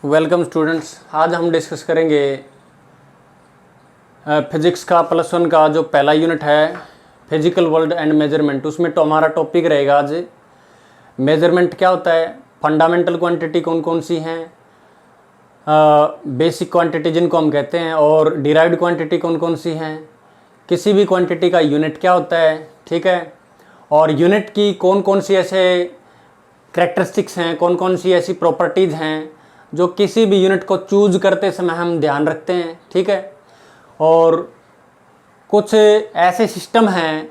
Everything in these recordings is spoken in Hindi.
Welcome students. आज हम डिस्कस करेंगे फिजिक्स का +1 का जो पहला यूनिट है फिजिकल वर्ल्ड एंड मेजरमेंट। उसमें तो हमारा टॉपिक रहेगा आज मेजरमेंट क्या होता है, फंडामेंटल क्वांटिटी कौन कौन सी हैं, बेसिक क्वांटिटी जिनको हम कहते हैं, और डिराइव्ड क्वांटिटी कौन कौन सी हैं, किसी भी क्वांटिटी का यूनिट क्या होता है, ठीक है, और यूनिट की कौन कौन सी ऐसे कैरेक्टरिस्टिक्स हैं, कौन कौन सी ऐसी प्रॉपर्टीज़ हैं जो किसी भी यूनिट को चूज करते समय हम ध्यान रखते हैं, ठीक है। और कुछ ऐसे सिस्टम हैं,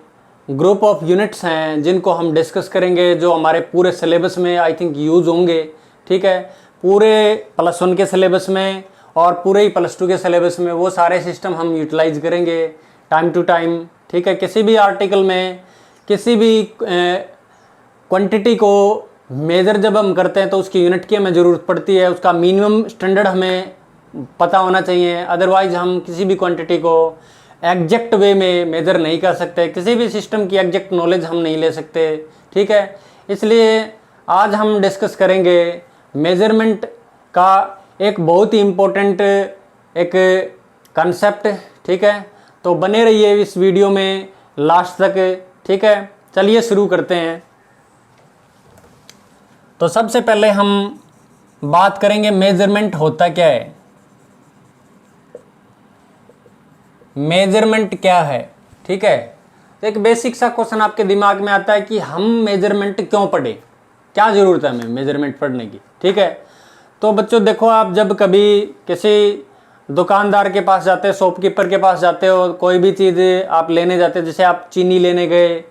ग्रुप ऑफ यूनिट्स हैं जिनको हम डिस्कस करेंगे जो हमारे पूरे सिलेबस में आई थिंक यूज़ होंगे, ठीक है। पूरे +1 के सिलेबस में और पूरे ही +2 के सिलेबस में वो सारे सिस्टम हम यूटिलाइज करेंगे टाइम टू टाइम, ठीक है। किसी भी आर्टिकल में किसी भी क्वांटिटी को मेज़र जब हम करते हैं तो उसकी यूनिट की हमें ज़रूरत पड़ती है, उसका मिनिमम स्टैंडर्ड हमें पता होना चाहिए, अदरवाइज हम किसी भी क्वांटिटी को एग्जैक्ट वे में मेज़र नहीं कर सकते, किसी भी सिस्टम की एग्जैक्ट नॉलेज हम नहीं ले सकते, ठीक है। इसलिए आज हम डिस्कस करेंगे मेज़रमेंट का एक बहुत ही इम्पोर्टेंट एक कंसेप्ट, ठीक है। तो बने रहिए इस वीडियो में लास्ट तक, ठीक है। चलिए शुरू करते हैं। तो सबसे पहले हम बात करेंगे मेजरमेंट होता क्या है। मेजरमेंट क्या है, ठीक है। तो एक बेसिक सा क्वेश्चन आपके दिमाग में आता है कि हम मेजरमेंट क्यों पढ़े, क्या ज़रूरत है हमें मेजरमेंट पढ़ने की, ठीक है। तो बच्चों देखो, आप जब कभी किसी दुकानदार के पास जाते हो, शॉपकीपर के पास जाते हो, कोई भी चीज़ आप लेने जाते हो, जैसे आप चीनी लेने गए,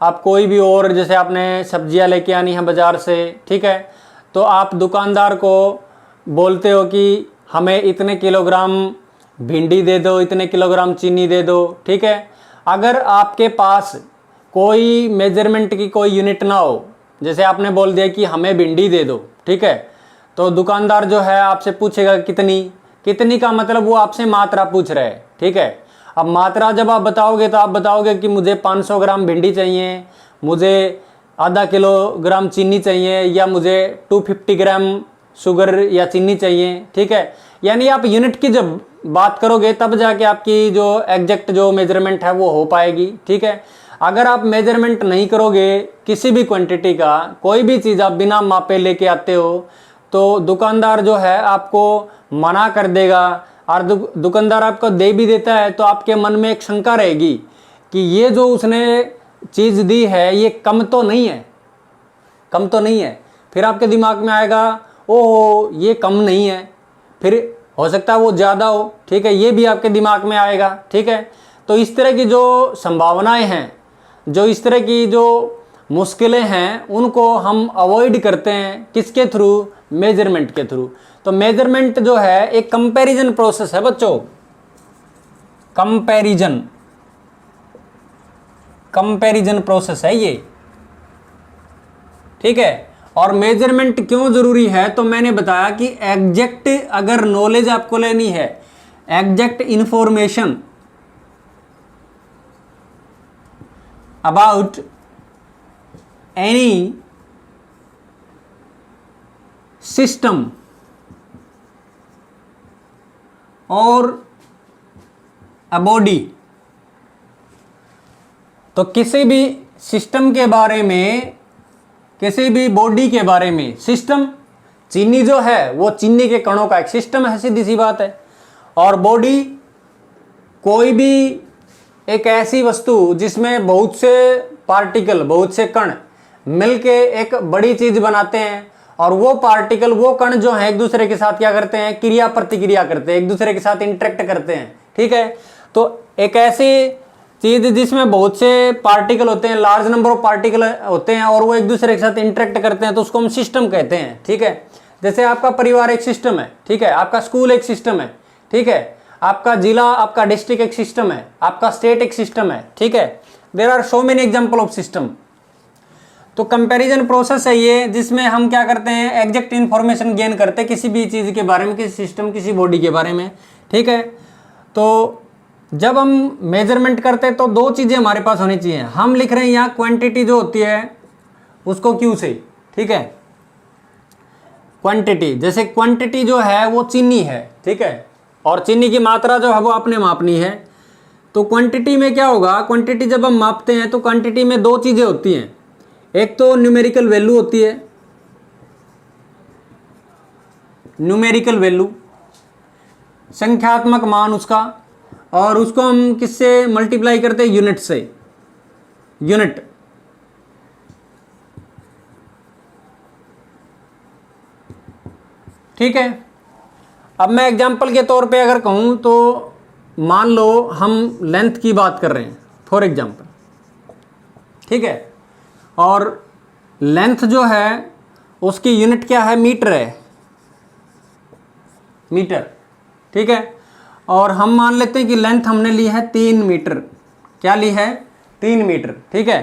आप कोई भी और जैसे आपने सब्जियां लेके आनी है बाज़ार से, ठीक है, तो आप दुकानदार को बोलते हो कि हमें इतने किलोग्राम भिंडी दे दो, इतने किलोग्राम चीनी दे दो, ठीक है। अगर आपके पास कोई मेजरमेंट की कोई यूनिट ना हो, जैसे आपने बोल दिया कि हमें भिंडी दे दो, ठीक है, तो दुकानदार जो है आपसे पूछेगा कितनी, कितनी का मतलब वो आपसे मात्रा पूछ रहा है, ठीक है। अब मात्रा जब आप बताओगे तो आप बताओगे कि मुझे 500 ग्राम भिंडी चाहिए, मुझे आधा किलोग्राम चीनी चाहिए, या मुझे 250 ग्राम शुगर या चीनी चाहिए, ठीक है। यानी आप यूनिट की जब बात करोगे तब जाके आपकी जो एग्जैक्ट जो मेजरमेंट है वो हो पाएगी, ठीक है। अगर आप मेजरमेंट नहीं करोगे किसी भी क्वांटिटी का, कोई भी चीज़ आप बिना मापे लेके आते हो तो दुकानदार जो है आपको मना कर देगा, और दुकानदार आपको दे भी देता है तो आपके मन में एक शंका रहेगी कि ये जो उसने चीज़ दी है ये कम तो नहीं है, कम तो नहीं है। फिर आपके दिमाग में आएगा ओह ये कम नहीं है, फिर हो सकता है वो ज़्यादा हो, ठीक है, ये भी आपके दिमाग में आएगा, ठीक है। तो इस तरह की जो संभावनाएं हैं, जो इस तरह की जो मुश्किलें हैं, उनको हम अवॉइड करते हैं किसके थ्रू, मेजरमेंट के थ्रू। तो मेजरमेंट जो है एक कंपैरिजन प्रोसेस है बच्चों, कंपैरिजन प्रोसेस है ये, ठीक है। और मेजरमेंट क्यों जरूरी है, तो मैंने बताया कि एग्जैक्ट अगर नॉलेज आपको लेनी है, exact information about any system और अ बॉडी, तो किसी भी सिस्टम के बारे में, किसी भी बॉडी के बारे में, सिस्टम चीनी जो है वो चीनी के कणों का एक सिस्टम है, सीधी सी बात है। और बॉडी कोई भी एक ऐसी वस्तु जिसमें बहुत से पार्टिकल, बहुत से कण मिलके एक बड़ी चीज बनाते हैं, और वो पार्टिकल, वो कण जो है एक दूसरे के साथ क्या करते हैं, क्रिया प्रतिक्रिया करते हैं, एक दूसरे के साथ इंटरेक्ट करते हैं, ठीक है। तो एक ऐसी चीज जिसमें बहुत से पार्टिकल होते हैं, लार्ज नंबर ऑफ पार्टिकल होते हैं, और वो एक दूसरे के साथ इंटरेक्ट करते हैं, तो उसको हम सिस्टम कहते हैं, ठीक है। जैसे आपका परिवार एक सिस्टम है, ठीक है, आपका स्कूल एक सिस्टम है, ठीक है, आपका जिला, आपका डिस्ट्रिक्ट एक सिस्टम है, आपका स्टेट एक सिस्टम है, ठीक है। There are so many example of system. तो कंपैरिजन प्रोसेस है ये, जिसमें हम क्या करते हैं, एग्जैक्ट इंफॉर्मेशन गेन करते हैं किसी भी चीज़ के बारे में, किसी सिस्टम, किसी बॉडी के बारे में, ठीक है। तो जब हम मेजरमेंट करते हैं तो दो चीज़ें हमारे पास होनी चाहिए। हम लिख रहे हैं यहाँ क्वांटिटी जो होती है उसको क्यू से, ठीक है, क्वांटिटी, जैसे क्वांटिटी जो है वो चीनी है, ठीक है, और चीनी की मात्रा जो है वो आपने मापनी है। तो क्वांटिटी में क्या होगा, क्वांटिटी जब हम मापते हैं तो क्वांटिटी में दो चीज़ें होती हैं, एक तो न्यूमेरिकल वैल्यू होती है, न्यूमेरिकल वैल्यू संख्यात्मक मान उसका, और उसको हम किससे मल्टीप्लाई करते हैं, यूनिट से, यूनिट। ठीक है, अब मैं एग्जांपल के तौर पे अगर कहूं तो मान लो हम लेंथ की बात कर रहे हैं फॉर एग्जांपल, ठीक है, और लेंथ जो है उसकी यूनिट क्या है, मीटर है, मीटर, ठीक है, और हम मान लेते हैं कि लेंथ हमने ली है 3 मीटर, क्या ली है, 3 मीटर, ठीक है।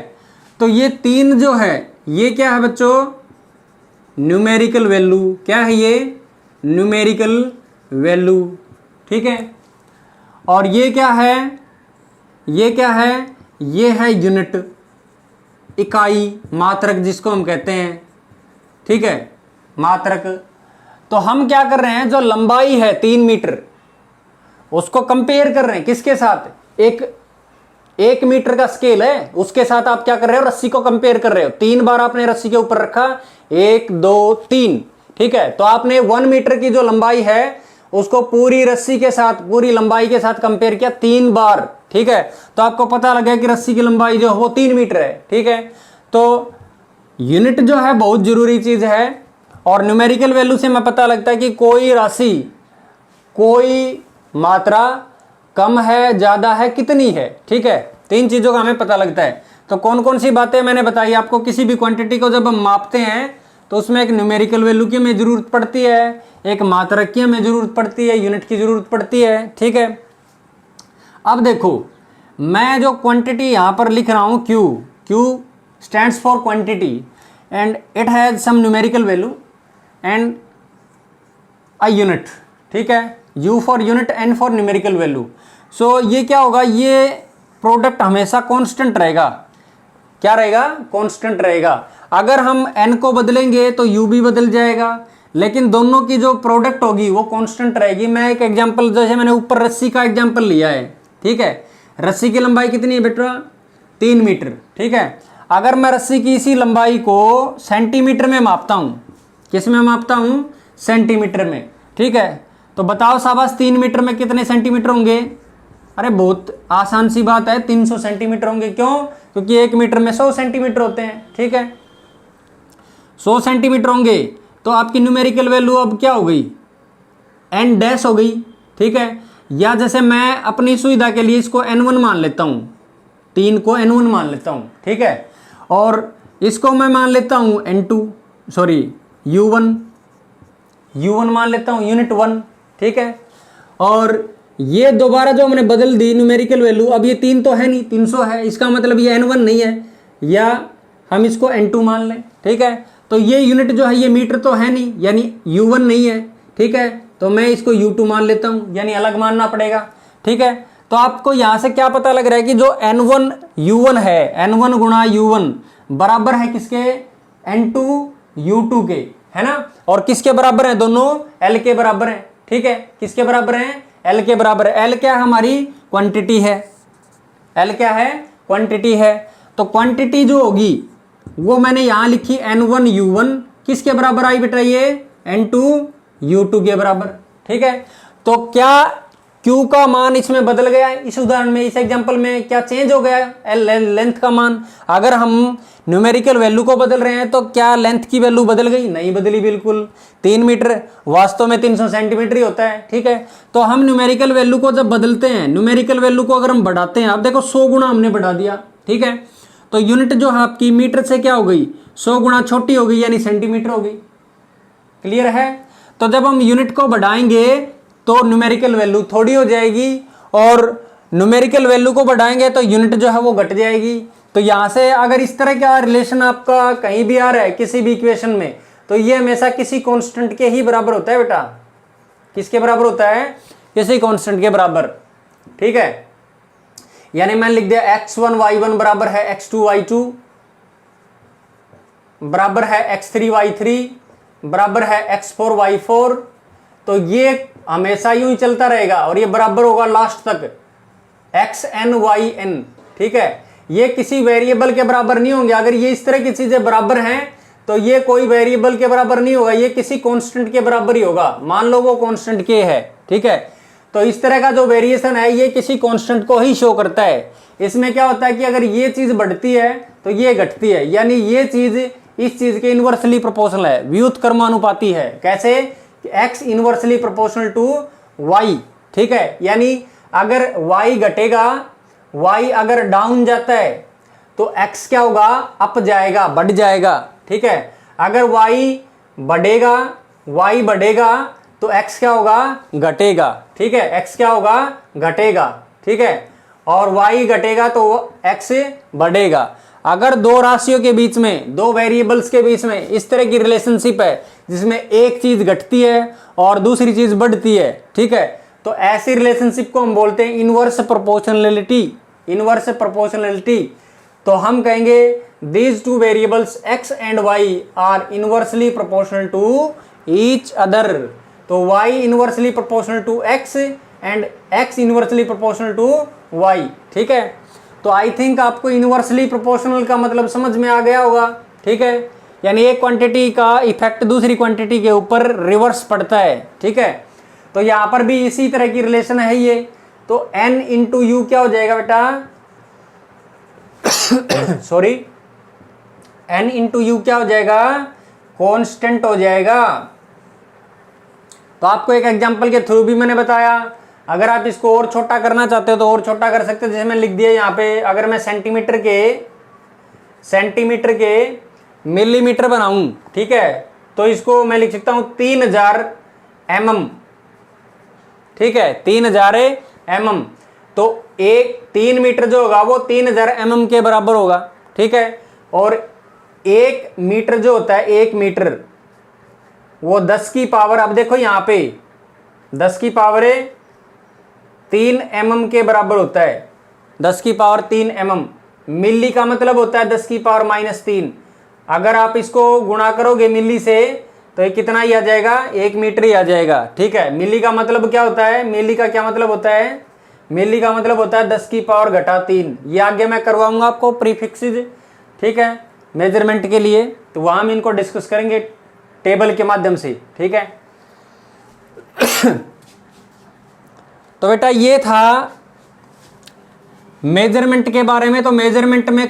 तो ये 3 जो है ये क्या है बच्चों, न्यूमेरिकल वैल्यू, क्या है ये, न्यूमेरिकल वैल्यू, ठीक है। और ये क्या है, ये क्या है, ये है यूनिट, इकाई, मात्रक जिसको हम कहते हैं, ठीक है, मात्रक। तो हम क्या कर रहे हैं, जो लंबाई है 3 मीटर उसको कंपेयर कर रहे हैं किसके साथ, एक मीटर का स्केल है उसके साथ आप क्या कर रहे हो, रस्सी को कंपेयर कर रहे हो। 3 बार आपने रस्सी के ऊपर रखा, 1 2 3, ठीक है, तो आपने 1 मीटर की जो लंबाई है उसको पूरी रस्सी के साथ, पूरी लंबाई के साथ कंपेयर किया 3 बार, ठीक है, तो आपको पता लगा कि रस्सी की लंबाई जो वो 3 मीटर है, ठीक है। तो यूनिट जो है बहुत जरूरी चीज है, और न्यूमेरिकल वैल्यू से हमें पता लगता है कि कोई राशि, कोई मात्रा कम है, ज्यादा है, कितनी है, ठीक है, 3 चीजों का हमें पता लगता है। तो कौन कौन सी बातें मैंने बताई आपको, किसी भी क्वांटिटी को जब हम मापते हैं तो उसमें एक न्यूमेरिकल वैल्यू की हमें जरूरत पड़ती है, एक मात्रक की हमें जरूरत पड़ती है, यूनिट की जरूरत पड़ती है, ठीक है। अब देखो मैं जो क्वांटिटी यहां पर लिख रहा हूं, Q stands for quantity and it has some numerical value and a unit, ठीक है, U for unit, N for numerical value. So ये क्या होगा, ये प्रोडक्ट हमेशा कांस्टेंट रहेगा, क्या रहेगा, कांस्टेंट रहेगा। अगर हम N को बदलेंगे तो U भी बदल जाएगा, लेकिन दोनों की जो प्रोडक्ट होगी वो कांस्टेंट रहेगी। मैं एक एग्जांपल, जैसे मैंने ऊपर रस्सी का एग्जांपल लिया है, ठीक है, रस्सी की लंबाई कितनी है बेटा, 3 मीटर, ठीक है। अगर मैं रस्सी की इसी लंबाई को सेंटीमीटर में मापता हूं, किस में मापता हूं, सेंटीमीटर में, ठीक है, तो बताओ शाबाश 3 मीटर में कितने सेंटीमीटर होंगे, अरे बहुत आसान सी बात है, 300 सेंटीमीटर होंगे। क्यों, क्योंकि 1 मीटर में 100 सेंटीमीटर होते हैं, ठीक है, 100 सेंटीमीटर होंगे। तो आपकी न्यूमेरिकल वैल्यू अब क्या हो गई, N डैश हो गई, ठीक है। या जैसे मैं अपनी सुविधा के लिए इसको N1 मान लेता हूं, 3 को N1 मान लेता हूं, ठीक है, और इसको मैं मान लेता हूं N2, सॉरी U1 मान लेता हूं, यूनिट 1, ठीक है। और ये दोबारा जो हमने बदल दी न्यूमेरिकल वैल्यू, अब ये 3 तो है नहीं, 300 है, इसका मतलब ये N1 नहीं है, या हम इसको N2 मान लें, ठीक है। तो ये यूनिट जो है ये मीटर तो है नहीं, यानी U1 नहीं है, ठीक है, तो मैं इसको U2 मान लेता हूं, यानी अलग मानना पड़ेगा, ठीक है। तो आपको यहां से क्या पता लग रहा है कि जो N1 U1 है, N1 गुणा U1 बराबर है किसके, N2 U2 के, है ना, और किसके बराबर है, दोनों L के बराबर है, ठीक है, किसके बराबर है, L के बराबर है। L क्या है, हमारी क्वांटिटी है, L क्या है, क्वांटिटी है। तो क्वांटिटी जो होगी वो मैंने यहां लिखी N1 U1, किसके बराबर आई बेटा, ये N2 U2 के बराबर, ठीक है। तो क्या Q का मान इसमें बदल गया है, इस उदाहरण में, इस एग्जांपल में क्या चेंज हो गया है, लेंथ का मान। अगर हम न्यूमेरिकल वैल्यू को बदल रहे हैं तो क्या लेंथ की वैल्यू बदल गई, नहीं बदली, बिल्कुल। 3 मीटर वास्तव में 300 सेंटीमीटर ही होता है, ठीक है। तो हम न्यूमेरिकल वैल्यू को जब बदलते हैं, न्यूमेरिकल वैल्यू को अगर हम बढ़ाते हैं, आप देखो 100 गुना हमने बढ़ा दिया, ठीक है, तो यूनिट जो है आपकी मीटर से क्या हो गई, 100 गुना छोटी हो गई, यानी सेंटीमीटर हो गई, क्लियर है। तो जब हम यूनिट को बढ़ाएंगे तो न्यूमेरिकल वैल्यू थोड़ी हो जाएगी, और न्यूमेरिकल वैल्यू को बढ़ाएंगे तो यूनिट जो है वो घट जाएगी। तो यहां से अगर इस तरह का रिलेशन आपका कहीं भी आ रहा है किसी भी इक्वेशन में, तो ये हमेशा किसी कांस्टेंट के ही बराबर होता है बेटा, किसके बराबर होता है, किसी कांस्टेंट के बराबर, ठीक है। यानी मैंने लिख दिया x1 y1 बराबर है x2 y2 बराबर है x3 y3 बराबर है x4 y4, तो ये हमेशा यूं ही चलता रहेगा और ये बराबर होगा लास्ट तक xn yn। ठीक है, ये किसी वेरिएबल के बराबर नहीं होंगे। अगर ये इस तरह की चीजें बराबर हैं तो ये कोई वेरिएबल के बराबर नहीं होगा, ये किसी कांस्टेंट के बराबर ही होगा। मान लो वो कांस्टेंट k है, ठीक है, तो इस तरह का जो वेरिएशन है ये किसी कांस्टेंट को ही शो करता है। इसमें क्या होता है कि अगर ये चीज बढ़ती है तो ये घटती है, यानी ये चीज इस चीज के इनवर्सली प्रोपोर्शनल है, व्युत्क्रमानुपाती है। कैसे? x inversely proportional to y। ठीक है, यानी अगर y घटेगा, y अगर डाउन जाता है तो x क्या होगा? अप जाएगा, बढ़ जाएगा। ठीक है, अगर y बढ़ेगा तो x क्या होगा? घटेगा। ठीक है, x क्या होगा? घटेगा। ठीक है, और y घटेगा तो x बढ़ेगा। अगर दो राशियों के बीच में, दो वेरिएबल्स के बीच में इस तरह की रिलेशनशिप है जिसमें एक चीज घटती है और दूसरी चीज बढ़ती है, ठीक है, तो ऐसी रिलेशनशिप को हम बोलते हैं इनवर्स प्रोपोर्शनलिटी। इनवर्स प्रोपोर्शनलिटी, तो हम कहेंगे these two variables x and y are inversely proportional to each other। तो y inversely proportional to x and x inversely proportional to y। ठीक है, तो आई थिंक आपको इनवर्सली प्रोपोर्शनल का मतलब समझ में आ गया होगा। ठीक है, यानी एक क्वांटिटी का इफेक्ट दूसरी क्वांटिटी के ऊपर रिवर्स पड़ता है। ठीक है, तो यहां पर भी इसी तरह की रिलेशन है ये। तो n इंटू यू क्या हो जाएगा बेटा? सॉरी, n इंटू यू क्या हो जाएगा? कांस्टेंट हो जाएगा। तो आपको एक एग्जांपल के थ्रू भी मैंने बताया, अगर आप इसको और छोटा करना चाहते हो तो और छोटा कर सकते हो। जैसे मैं लिख दिया यहाँ पे, अगर मैं सेंटीमीटर के मिलीमीटर बनाऊं, ठीक है, तो इसको मैं लिख सकता हूं 3000 mm। ठीक है, 3000 mm, तो 3 मीटर जो होगा वो 3000 mm के बराबर होगा। ठीक है, और 1 मीटर जो होता है, 1 मीटर वो 10 की पावर, अब देखो यहाँ पे 10 की पावर 3 mm के बराबर होता है। 10 की पावर 3 mm। मिली का मतलब होता है 10 की पावर -3। अगर आप इसको गुणा करोगे मिली से तो ये कितना ही आ जाएगा? 1 मीटर ही आ जाएगा। ठीक है, मिली का मतलब क्या होता है? मिली का क्या मतलब होता है? मिली का मतलब होता है 10 की पावर घटा 3। ये आगे मैं करवाऊंगा आपको प्रीफिक्सेस, ठीक है, मेजरमेंट के लिए, तो वहां हम इनको डिस्कस करेंगे टेबल के माध्यम से। ठीक है, तो बेटा ये था मेजरमेंट के बारे में। तो मेजरमेंट में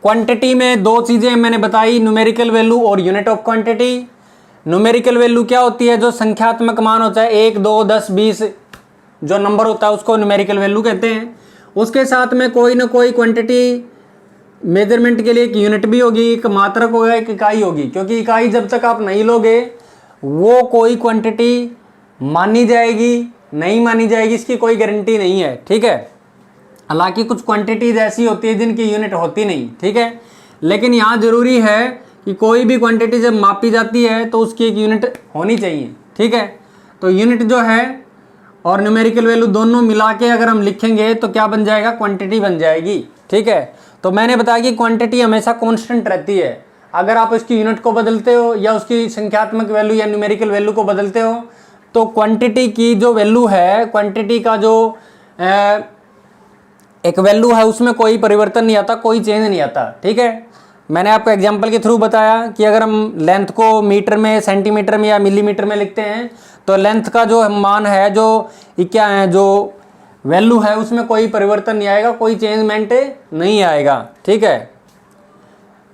क्वांटिटी में दो चीजें मैंने बताई, न्यूमेरिकल वैल्यू और unit of quantity. Numerical value क्या होती है? जो संख्यात्मक मान होता है, 1 2 10 20 जो नंबर होता है उसको न्यूमेरिकल वैल्यू कहते हैं। उसके साथ में कोई ना कोई क्वांटिटी मेजरमेंट के लिए एक यूनिट भी होगी, एक मात्रक होगा, एक इकाई होगी, क्योंकि इकाई जब तक आप नहीं लोगे वो कोई क्वांटिटी मानी जाएगी नहीं मानी जाएगी, इसकी कोई गारंटी नहीं है। ठीक है, हालांकि कुछ क्वांटिटीज ऐसी होती है जिनकी यूनिट होती नहीं। ठीक है, लेकिन यहाँ जरूरी है कि कोई भी क्वांटिटी जब मापी जाती है तो उसकी एक यूनिट होनी चाहिए। ठीक है, तो यूनिट जो है और न्यूमेरिकल वैल्यू दोनों मिला के अगर हम लिखेंगे तो क्या बन जाएगा? क्वांटिटी बन जाएगी। ठीक है, तो मैंने बताया कि क्वांटिटी हमेशा कांस्टेंट रहती है। अगर आप उसकी यूनिट को बदलते हो या उसकी संख्यात्मक वैल्यू या न्यूमेरिकल वैल्यू को बदलते हो तो क्वांटिटी की जो वैल्यू है, क्वांटिटी का जो एक वैल्यू है उसमें कोई परिवर्तन नहीं आता, कोई चेंज नहीं आता। ठीक है, मैंने आपको एग्जांपल के थ्रू बताया कि अगर हम लेंथ को मीटर में, सेंटीमीटर में या मिलीमीटर में लिखते हैं तो लेंथ का जो मान है, जो क्या है, जो वैल्यू है उसमें कोई परिवर्तन नहीं आएगा, कोई चेंजमेंट नहीं आएगा। ठीक है,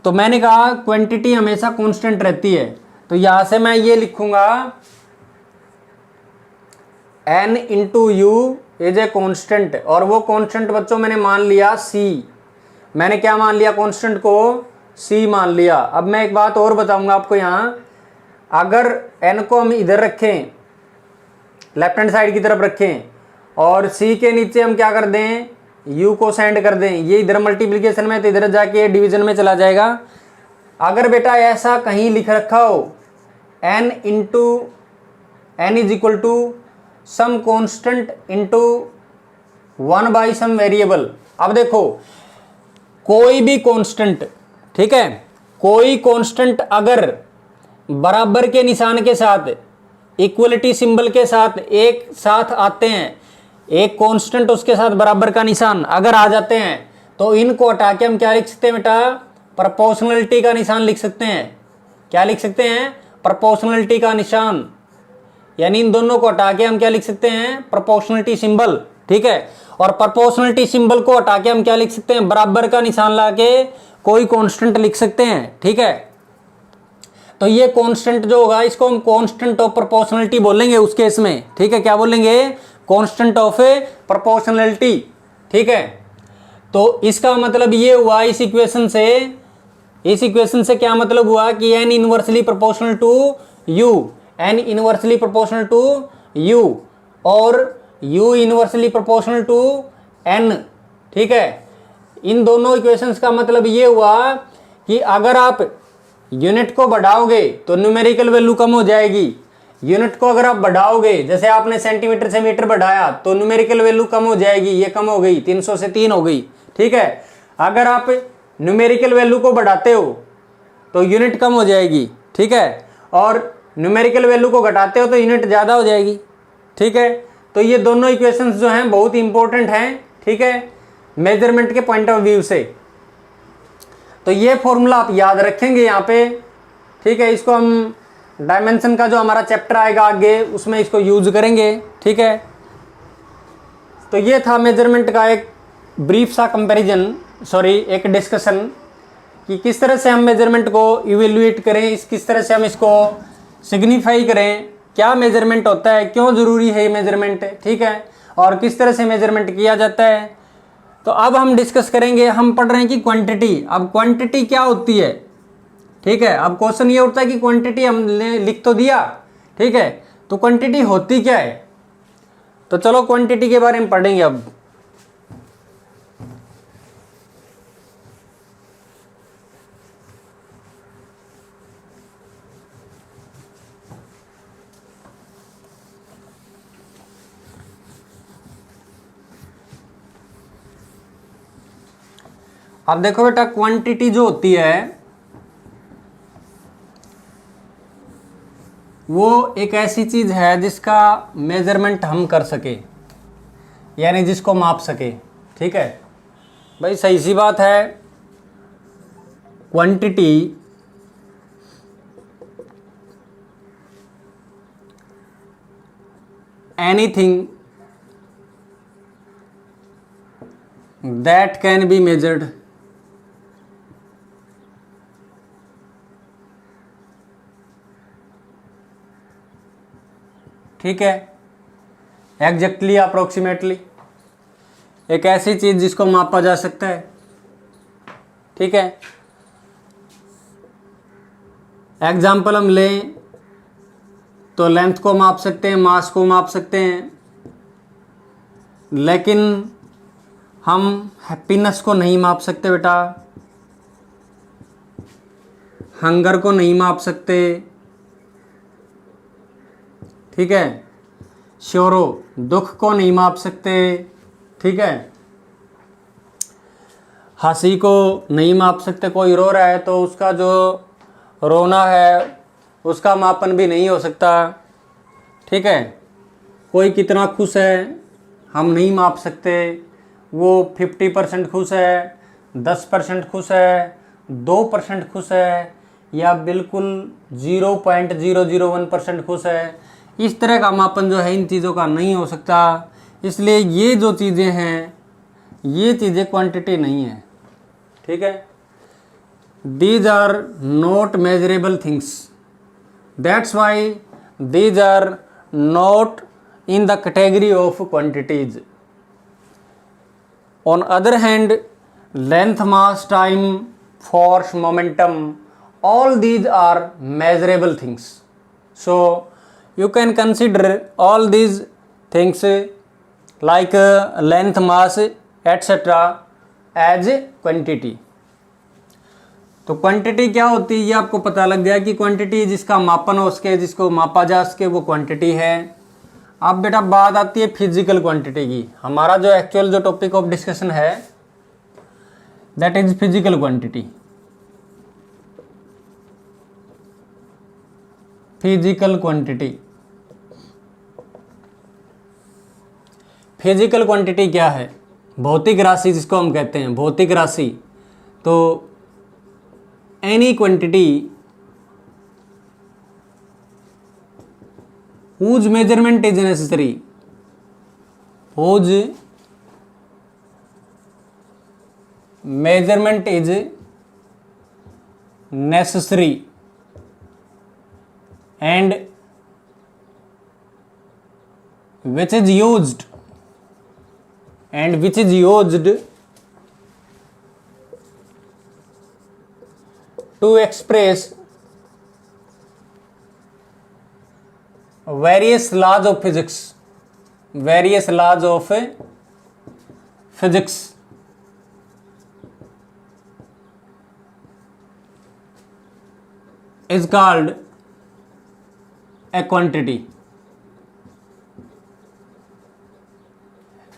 तो मैंने कहा क्वांटिटी हमेशा कांस्टेंट रहती है। तो यहां से मैं ये लिखूंगा n into you is a constant, और वो कॉन्स्टेंट बच्चों मैंने मान लिया c। मैंने क्या मान लिया? कॉन्स्टेंट को c मान लिया। अब मैं एक बात और बताऊंगा आपको, यहाँ अगर n को हम इधर रखें, लेफ्ट हैंड साइड की तरफ रखें, और c के नीचे हम क्या कर दें? u को सेंड कर दें। ये इधर मल्टीप्लिकेशन में तो इधर जाके डिवीजन में चला जाएगा। अगर बेटा ऐसा कहीं लिख रखा हो n into n is equal to some constant into 1 by some variable. अब देखो कोई भी कांस्टेंट, ठीक है, कोई कांस्टेंट अगर बराबर के निशान के साथ, इक्वलिटी सिंबल के साथ एक साथ आते हैं, एक कांस्टेंट उसके साथ बराबर का निशान अगर आ जाते हैं तो इनको हटा के हम क्या लिख सकते हैं बेटा, प्रोपोर्शनलिटी का निशान लिख सकते हैं। क्या लिख सकते हैं, प्रोपोर्शनलिटी का निशान। यानी इन दोनों को हटा के हम क्या लिख सकते हैं, प्रोपोर्शनलिटी सिंबल। ठीक है, और प्रोपोर्शनलिटी सिंबल को हटा के हम क्या लिख सकते हैं, बराबर का निशान लाके कोई कांस्टेंट लिख सकते हैं। ठीक है, तो ये कांस्टेंट जो होगा इसको हम कांस्टेंट ऑफ प्रोपोर्शनलिटी बोलेंगे उस केस में। ठीक है, क्या बोलेंगे, कांस्टेंट ऑफ प्रोपोर्शनलिटी। ठीक है, तो इसका मतलब ये हुआ इस इक्वेशन से क्या मतलब हुआ कि n inversely proportional to u, n inversely proportional to u और u inversely proportional to n। ठीक है, इन दोनों इक्वेशंस का मतलब ये हुआ कि अगर आप यूनिट को बढ़ाओगे तो न्यूमेरिकल वैल्यू कम हो जाएगी। यूनिट को अगर आप बढ़ाओगे, जैसे आपने सेंटीमीटर से मीटर बढ़ाया तो न्यूमेरिकल वैल्यू कम हो जाएगी, ये कम हो गई, 300 से 3 हो गई। ठीक है, अगर आप न्यूमेरिकल वैल्यू को बढ़ाते हो तो यूनिट कम हो जाएगी। ठीक है, और न्यूमेरिकल वैल्यू को घटाते हो तो यूनिट ज़्यादा हो जाएगी। ठीक है, तो ये दोनों इक्वेशंस जो हैं बहुत इंपॉर्टेंट हैं। ठीक है, मेजरमेंट के पॉइंट ऑफ व्यू से। तो ये फॉर्मूला आप याद रखेंगे यहाँ पे। ठीक है, इसको हम डायमेंशन का जो हमारा चैप्टर आएगा आगे उसमें इसको यूज करेंगे। ठीक है, तो ये था मेजरमेंट का एक ब्रीफ सा कंपैरिजन, एक डिस्कशन कि किस तरह से हम मेजरमेंट को इवेल्युएट करें, किस तरह से हम इसको सिग्निफाई करें, क्या मेजरमेंट होता है, क्यों ज़रूरी है ये मेजरमेंट। ठीक है, और किस तरह से मेजरमेंट किया जाता है। तो अब हम डिस्कस करेंगे, हम पढ़ रहे हैं कि क्वांटिटी। अब क्वांटिटी क्या होती है। ठीक है, अब क्वेश्चन ये उठता है कि क्वांटिटी हमने लिख तो दिया। ठीक है, तो क्वांटिटी होती क्या है। तो चलो क्वांटिटी के बारे में पढ़ेंगे अब। अब देखो बेटा, क्वांटिटी जो होती है वो एक ऐसी चीज है जिसका मेजरमेंट हम कर सके, यानी जिसको माप सके। ठीक है भाई, सही सी बात है। Quantity anything that can be measured. ठीक है, एग्जैक्टली, अप्रोक्सीमेटली, एक ऐसी चीज जिसको मापा जा सकता है। ठीक है, एग्जाम्पल हम लें तो लेंथ को माप सकते हैं, मास को माप सकते हैं, लेकिन हम हैप्पीनेस को नहीं माप सकते बेटा, हंगर को नहीं माप सकते। ठीक है, श्योरो, दुख को नहीं माप सकते। ठीक है, हंसी को नहीं माप सकते। कोई रो रहा है तो उसका जो रोना है उसका मापन भी नहीं हो सकता। ठीक है, कोई कितना खुश है हम नहीं माप सकते। वो 50% खुश है, 10% खुश है, 2% खुश है, या बिल्कुल 0.001% खुश है। इस तरह का मापन जो है इन चीज़ों का नहीं हो सकता। इसलिए ये जो चीज़ें हैं ये चीज़ें क्वांटिटी नहीं है। ठीक है, these are not measurable things, that's why these are not in the category of quantities. On other hand, length, mass, time, force, momentum, all these are measurable things. So you can consider all these things like length, mass, etc. as quantity. तो क्वांटिटी क्या होती है ये आपको पता लग गया कि क्वांटिटी जिसका मापन हो सके, जिसको मापा जा सके, वो क्वांटिटी है। अब बेटा बात आती है फिजिकल क्वांटिटी की। हमारा जो एक्चुअल जो टॉपिक ऑफ डिस्कशन है that is physical quantity. Physical quantity. Physical quantity क्या है? भौतिक राशि जिसको हम कहते हैं, भौतिक राशि। तो any quantity whose measurement is necessary, whose measurement is necessary and which is used to express various laws of physics, is called a quantity.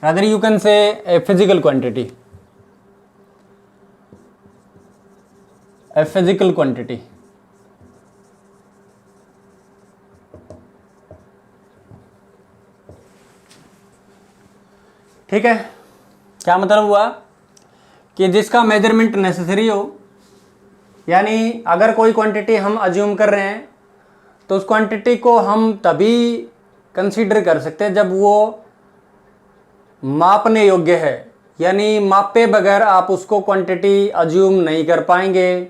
Rather you can say a physical quantity, a physical quantity. ठीक है, क्या मतलब हुआ कि जिसका मेजरमेंट नेसेसरी हो, यानी अगर कोई क्वांटिटी हम अज्यूम कर रहे हैं तो उस क्वांटिटी को हम तभी कंसीडर कर सकते हैं जब वो मापने योग्य है, यानी मापे बगैर आप उसको क्वांटिटी अज्यूम नहीं कर पाएंगे।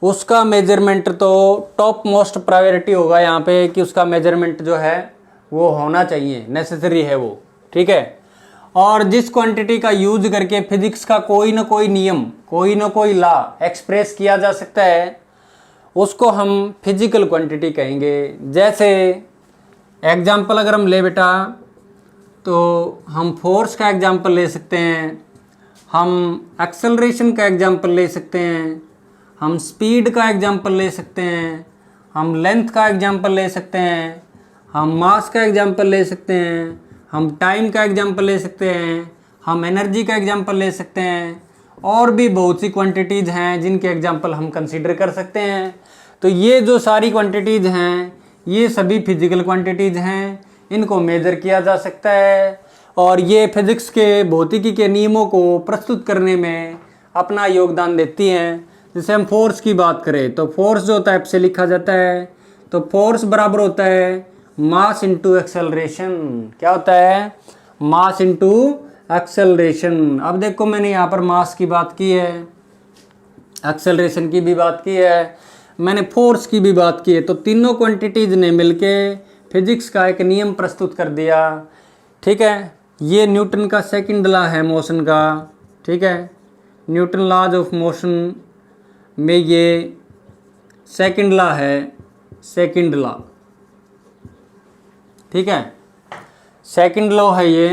उसका मेजरमेंट तो टॉप मोस्ट प्रायोरिटी होगा यहाँ पे कि उसका मेजरमेंट जो है वो होना चाहिए, नेसेसरी है वो, ठीक है। और जिस क्वांटिटी का यूज करके फिजिक्स का कोई ना कोई नियम, कोई ना कोई लॉ एक्सप्रेस किया जा सकता है, उसको हम फिजिकल क्वांटिटी कहेंगे। जैसे एग्जाम्पल अगर हम ले बेटा, तो हम फोर्स का एग्जाम्पल ले सकते हैं, हम एक्सेलरेशन का एग्जाम्पल ले सकते हैं, हम स्पीड का एग्जाम्पल ले सकते हैं, हम लेंथ का एग्जाम्पल ले सकते हैं, हम मास का एग्जाम्पल ले सकते हैं, हम टाइम का एग्जाम्पल ले सकते हैं, हम एनर्जी का एग्जाम्पल ले सकते हैं, और भी बहुत सी क्वांटिटीज़ हैं जिनके एग्जाम्पल हम कंसीडर कर सकते हैं। तो ये जो सारी क्वांटिटीज़ हैं ये सभी फिजिकल क्वांटिटीज़ हैं, इनको मेजर किया जा सकता है और ये फिजिक्स के, भौतिकी के नियमों को प्रस्तुत करने में अपना योगदान देती हैं। जैसे हम फोर्स की बात करें तो फोर्स जो होता है ऐसे लिखा जाता है, तो फोर्स बराबर होता है मास इंटू एक्सेलरेशन। क्या होता है? Mass into acceleration. अब देखो मैंने यहाँ पर मास की बात की है, एक्सेलरेशन की भी बात की है, मैंने फोर्स की भी बात की है, तो तीनों क्वांटिटीज ने मिलके फिजिक्स का एक नियम प्रस्तुत कर दिया, ठीक है। ये न्यूटन का सेकंड लॉ है मोशन का, ठीक है। न्यूटन लॉज ऑफ मोशन में ये सेकंड लॉ है, सेकंड लॉ, ठीक है, सेकंड लॉ है ये।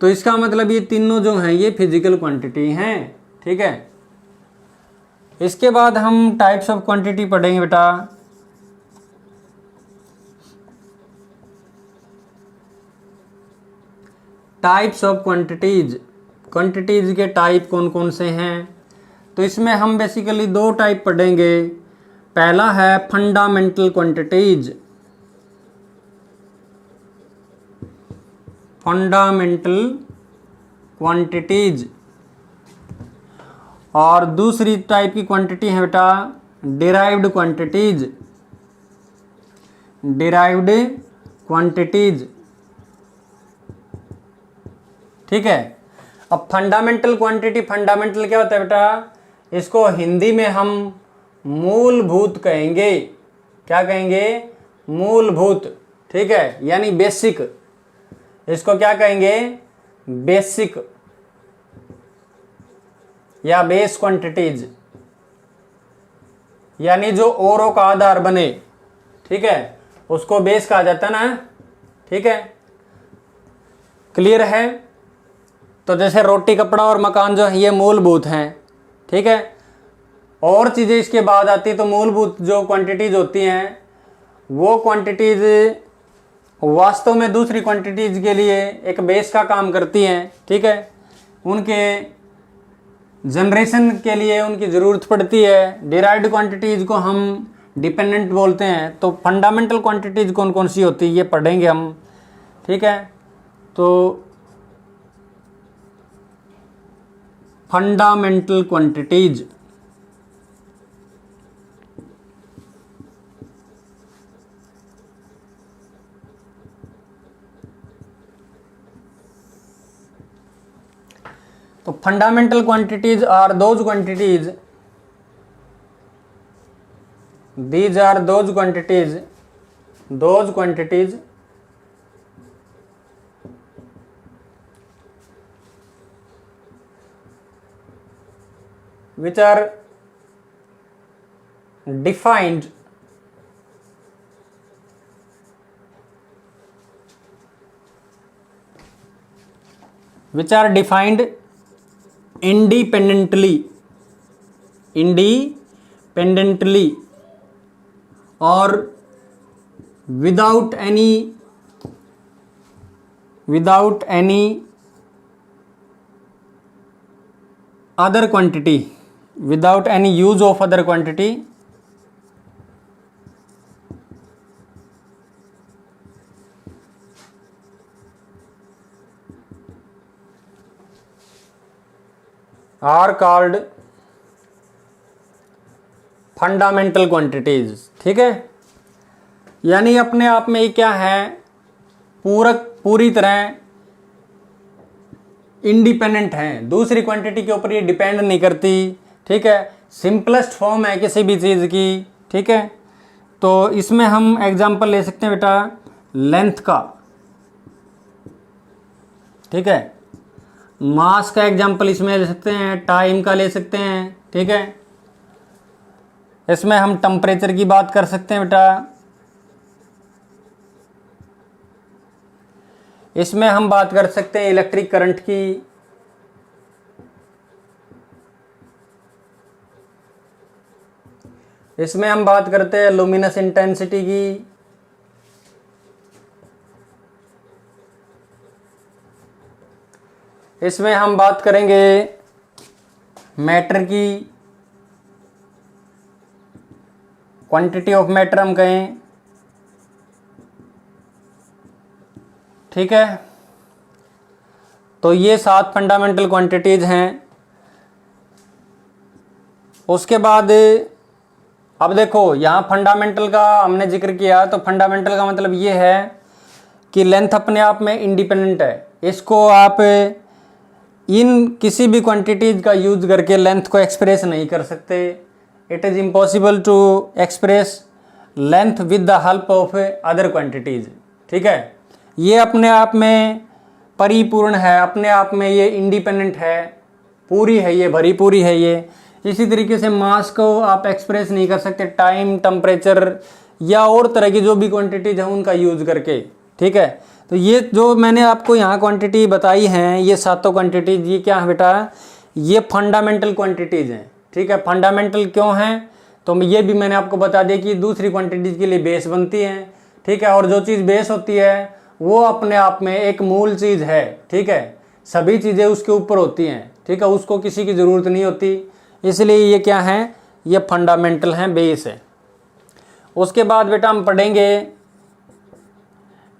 तो इसका मतलब ये तीनों जो हैं ये फिजिकल क्वांटिटी हैं, ठीक है। इसके बाद हम टाइप्स ऑफ क्वांटिटी पढ़ेंगे बेटा। टाइप्स ऑफ क्वांटिटीज, क्वांटिटीज के टाइप कौन कौन से हैं? तो इसमें हम बेसिकली दो टाइप पढ़ेंगे। पहला है फंडामेंटल क्वांटिटीज, फंडामेंटल क्वांटिटीज, और दूसरी टाइप की क्वांटिटी है बेटा डिराइव्ड क्वांटिटीज, डिराइव्ड क्वांटिटीज, ठीक है। अब फंडामेंटल क्वांटिटी, फंडामेंटल क्या होता है बेटा? इसको हिंदी में हम मूलभूत कहेंगे। क्या कहेंगे? मूलभूत, ठीक है, यानी बेसिक। इसको क्या कहेंगे? बेसिक या बेस क्वांटिटीज, यानी जो औरों का आधार बने, ठीक है, उसको बेस कहा जाता है ना, ठीक है। क्लियर है? तो जैसे रोटी, कपड़ा और मकान जो है ये मूलभूत हैं, ठीक है। और चीज़ें इसके बाद आती है, तो मूलभूत जो क्वांटिटीज होती हैं वो क्वांटिटीज वास्तव में दूसरी क्वांटिटीज के लिए एक बेस का काम करती हैं, ठीक है। उनके जनरेशन के लिए उनकी ज़रूरत पड़ती है। डिराइव्ड क्वांटिटीज को हम डिपेंडेंट बोलते हैं। तो फंडामेंटल क्वांटिटीज कौन कौन सी होती है ये पढ़ेंगे हम, ठीक है। तो फंडामेंटल क्वांटिटीज, तो fundamental quantities are those quantities, these are those quantities which are defined independently or without any other quantity, without any use of other quantity, are called fundamental quantities, ठीक है। यानी अपने आप में ये क्या है, पूरी तरह इंडिपेंडेंट हैं, दूसरी क्वांटिटी के ऊपर ये डिपेंड नहीं करती, ठीक है। सिंपलेस्ट फॉर्म है किसी भी चीज़ की, ठीक है। तो इसमें हम एग्जांपल ले सकते हैं बेटा लेंथ का, ठीक है। मास का एग्जांपल इसमें ले सकते हैं, टाइम का ले सकते हैं, ठीक है। इसमें हम टेम्परेचर की बात कर सकते हैं बेटा, इसमें हम बात कर सकते हैं इलेक्ट्रिक करंट की, इसमें हम बात करते हैं लुमिनस इंटेंसिटी की, इसमें हम बात करेंगे मैटर की, क्वांटिटी ऑफ मैटर हम कहें, ठीक है। तो ये 7 फंडामेंटल क्वांटिटीज हैं। उसके बाद अब देखो यहाँ फंडामेंटल का हमने जिक्र किया, तो फंडामेंटल का मतलब ये है कि लेंथ अपने आप में इंडिपेंडेंट है, इसको आप इन किसी भी क्वांटिटीज का यूज करके लेंथ को एक्सप्रेस नहीं कर सकते। It is impossible to express length with the help of other quantities, ठीक है। ये अपने आप में परिपूर्ण है, अपने आप में ये इंडिपेंडेंट है, पूरी है, ये भरी पूरी है ये। इसी तरीके से मास को आप एक्सप्रेस नहीं कर सकते टाइम, टेम्परेचर या और तरह की जो भी क्वांटिटीज हैं उनका यूज करके, ठीक है। तो ये जो मैंने आपको यहाँ क्वांटिटी बताई हैं, ये 7 क्वांटिटीज, ये क्या है बेटा, ये फंडामेंटल क्वांटिटीज हैं, ठीक है। फंडामेंटल क्यों हैं, तो ये भी मैंने आपको बता दिया कि दूसरी क्वांटिटीज के लिए बेस बनती हैं, ठीक है। और जो चीज़ बेस होती है वो अपने आप में एक मूल चीज़ है, ठीक है। सभी चीज़ें उसके ऊपर होती हैं, ठीक है, उसको किसी की ज़रूरत नहीं होती, इसलिए ये क्या है, ये फंडामेंटल हैं, बेस है। उसके बाद बेटा हम पढ़ेंगे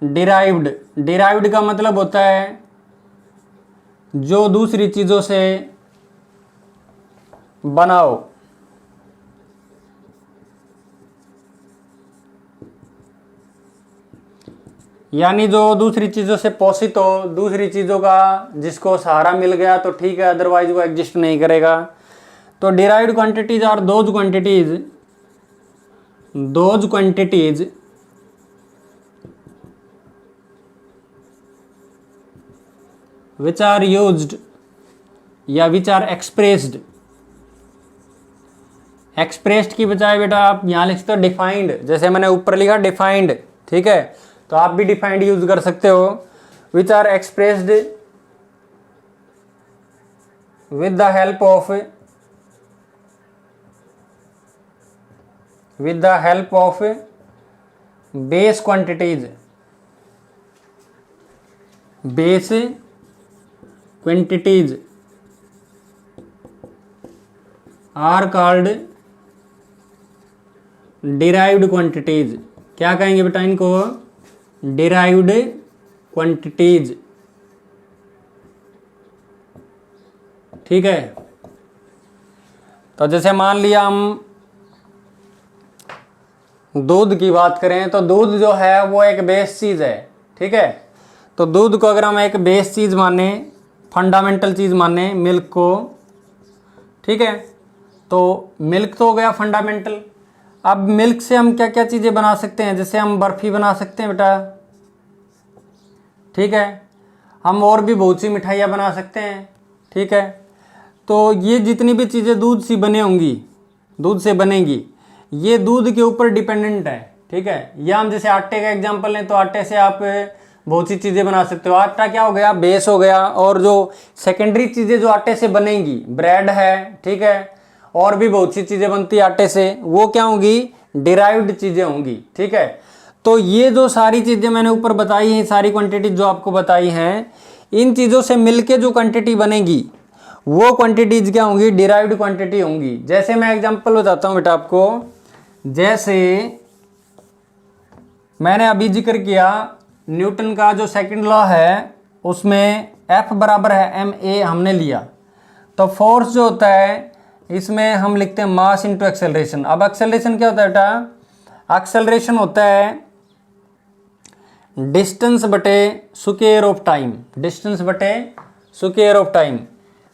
डिराइव्ड। डिराइव्ड का मतलब होता है जो दूसरी चीज़ों से बनाओ, यानी जो दूसरी चीज़ों से पोषित हो, दूसरी चीज़ों का जिसको सहारा मिल गया तो ठीक है, अदरवाइज वो एग्जिस्ट नहीं करेगा। तो derived quantities are those quantities which are used या which are expressed, एक्सप्रेस्ड की बजाय बेटा आप यहाँ लिख सकते हो डिफाइंड, जैसे मैंने ऊपर लिखा डिफाइंड, ठीक है, तो आप भी डिफाइंड यूज कर सकते हो। Which are expressed with the help of base quantities, base quantities are called derived quantities, क्या कहेंगे बेटा इनको, डिराइव्ड क्वांटिटीज। ठीक है, तो जैसे मान लिया हम दूध की बात करें तो दूध जो है वो एक बेस चीज है। ठीक है, तो दूध को अगर हम एक बेस चीज माने, फंडामेंटल चीज माने मिल्क को, ठीक है, तो मिल्क तो हो गया फंडामेंटल। अब मिल्क से हम क्या क्या चीजें बना सकते हैं, जैसे हम बर्फी बना सकते हैं बेटा, ठीक है, हम और भी बहुत सी मिठाइयाँ बना सकते हैं। ठीक है, तो ये जितनी भी चीज़ें दूध से बने होंगी, दूध से बनेंगी, ये दूध के ऊपर डिपेंडेंट है। ठीक है, या हम जैसे आटे का एग्जांपल लें तो आटे से आप बहुत सी चीज़ें बना सकते हो। आटा क्या हो गया, बेस हो गया, और जो सेकेंडरी चीज़ें जो आटे से बनेंगी, ब्रेड है, ठीक है, और भी बहुत सी चीज़ें बनती है आटे से, वो क्या होंगी, डिराइव्ड चीज़ें होंगी। ठीक है, तो ये जो सारी चीज़ें मैंने ऊपर बताई हैं, सारी क्वांटिटी जो आपको बताई हैं, इन चीज़ों से मिलके जो क्वांटिटी बनेगी वो क्वांटिटीज क्या होंगी, डिराइव्ड क्वांटिटी होंगी। जैसे मैं एग्जांपल बताता हूँ बेटा आपको, जैसे मैंने अभी जिक्र किया न्यूटन का जो सेकंड लॉ है, उसमें F बराबर है ma हमने लिया, तो फोर्स जो होता है इसमें हम लिखते हैं मास इंटू एक्सेलरेशन। अब एक्सेलरेशन क्या होता है बेटा, एक्सेलरेशन होता है डिस्टेंस बटे स्क्वायर ऑफ टाइम, डिस्टेंस बटे square of time.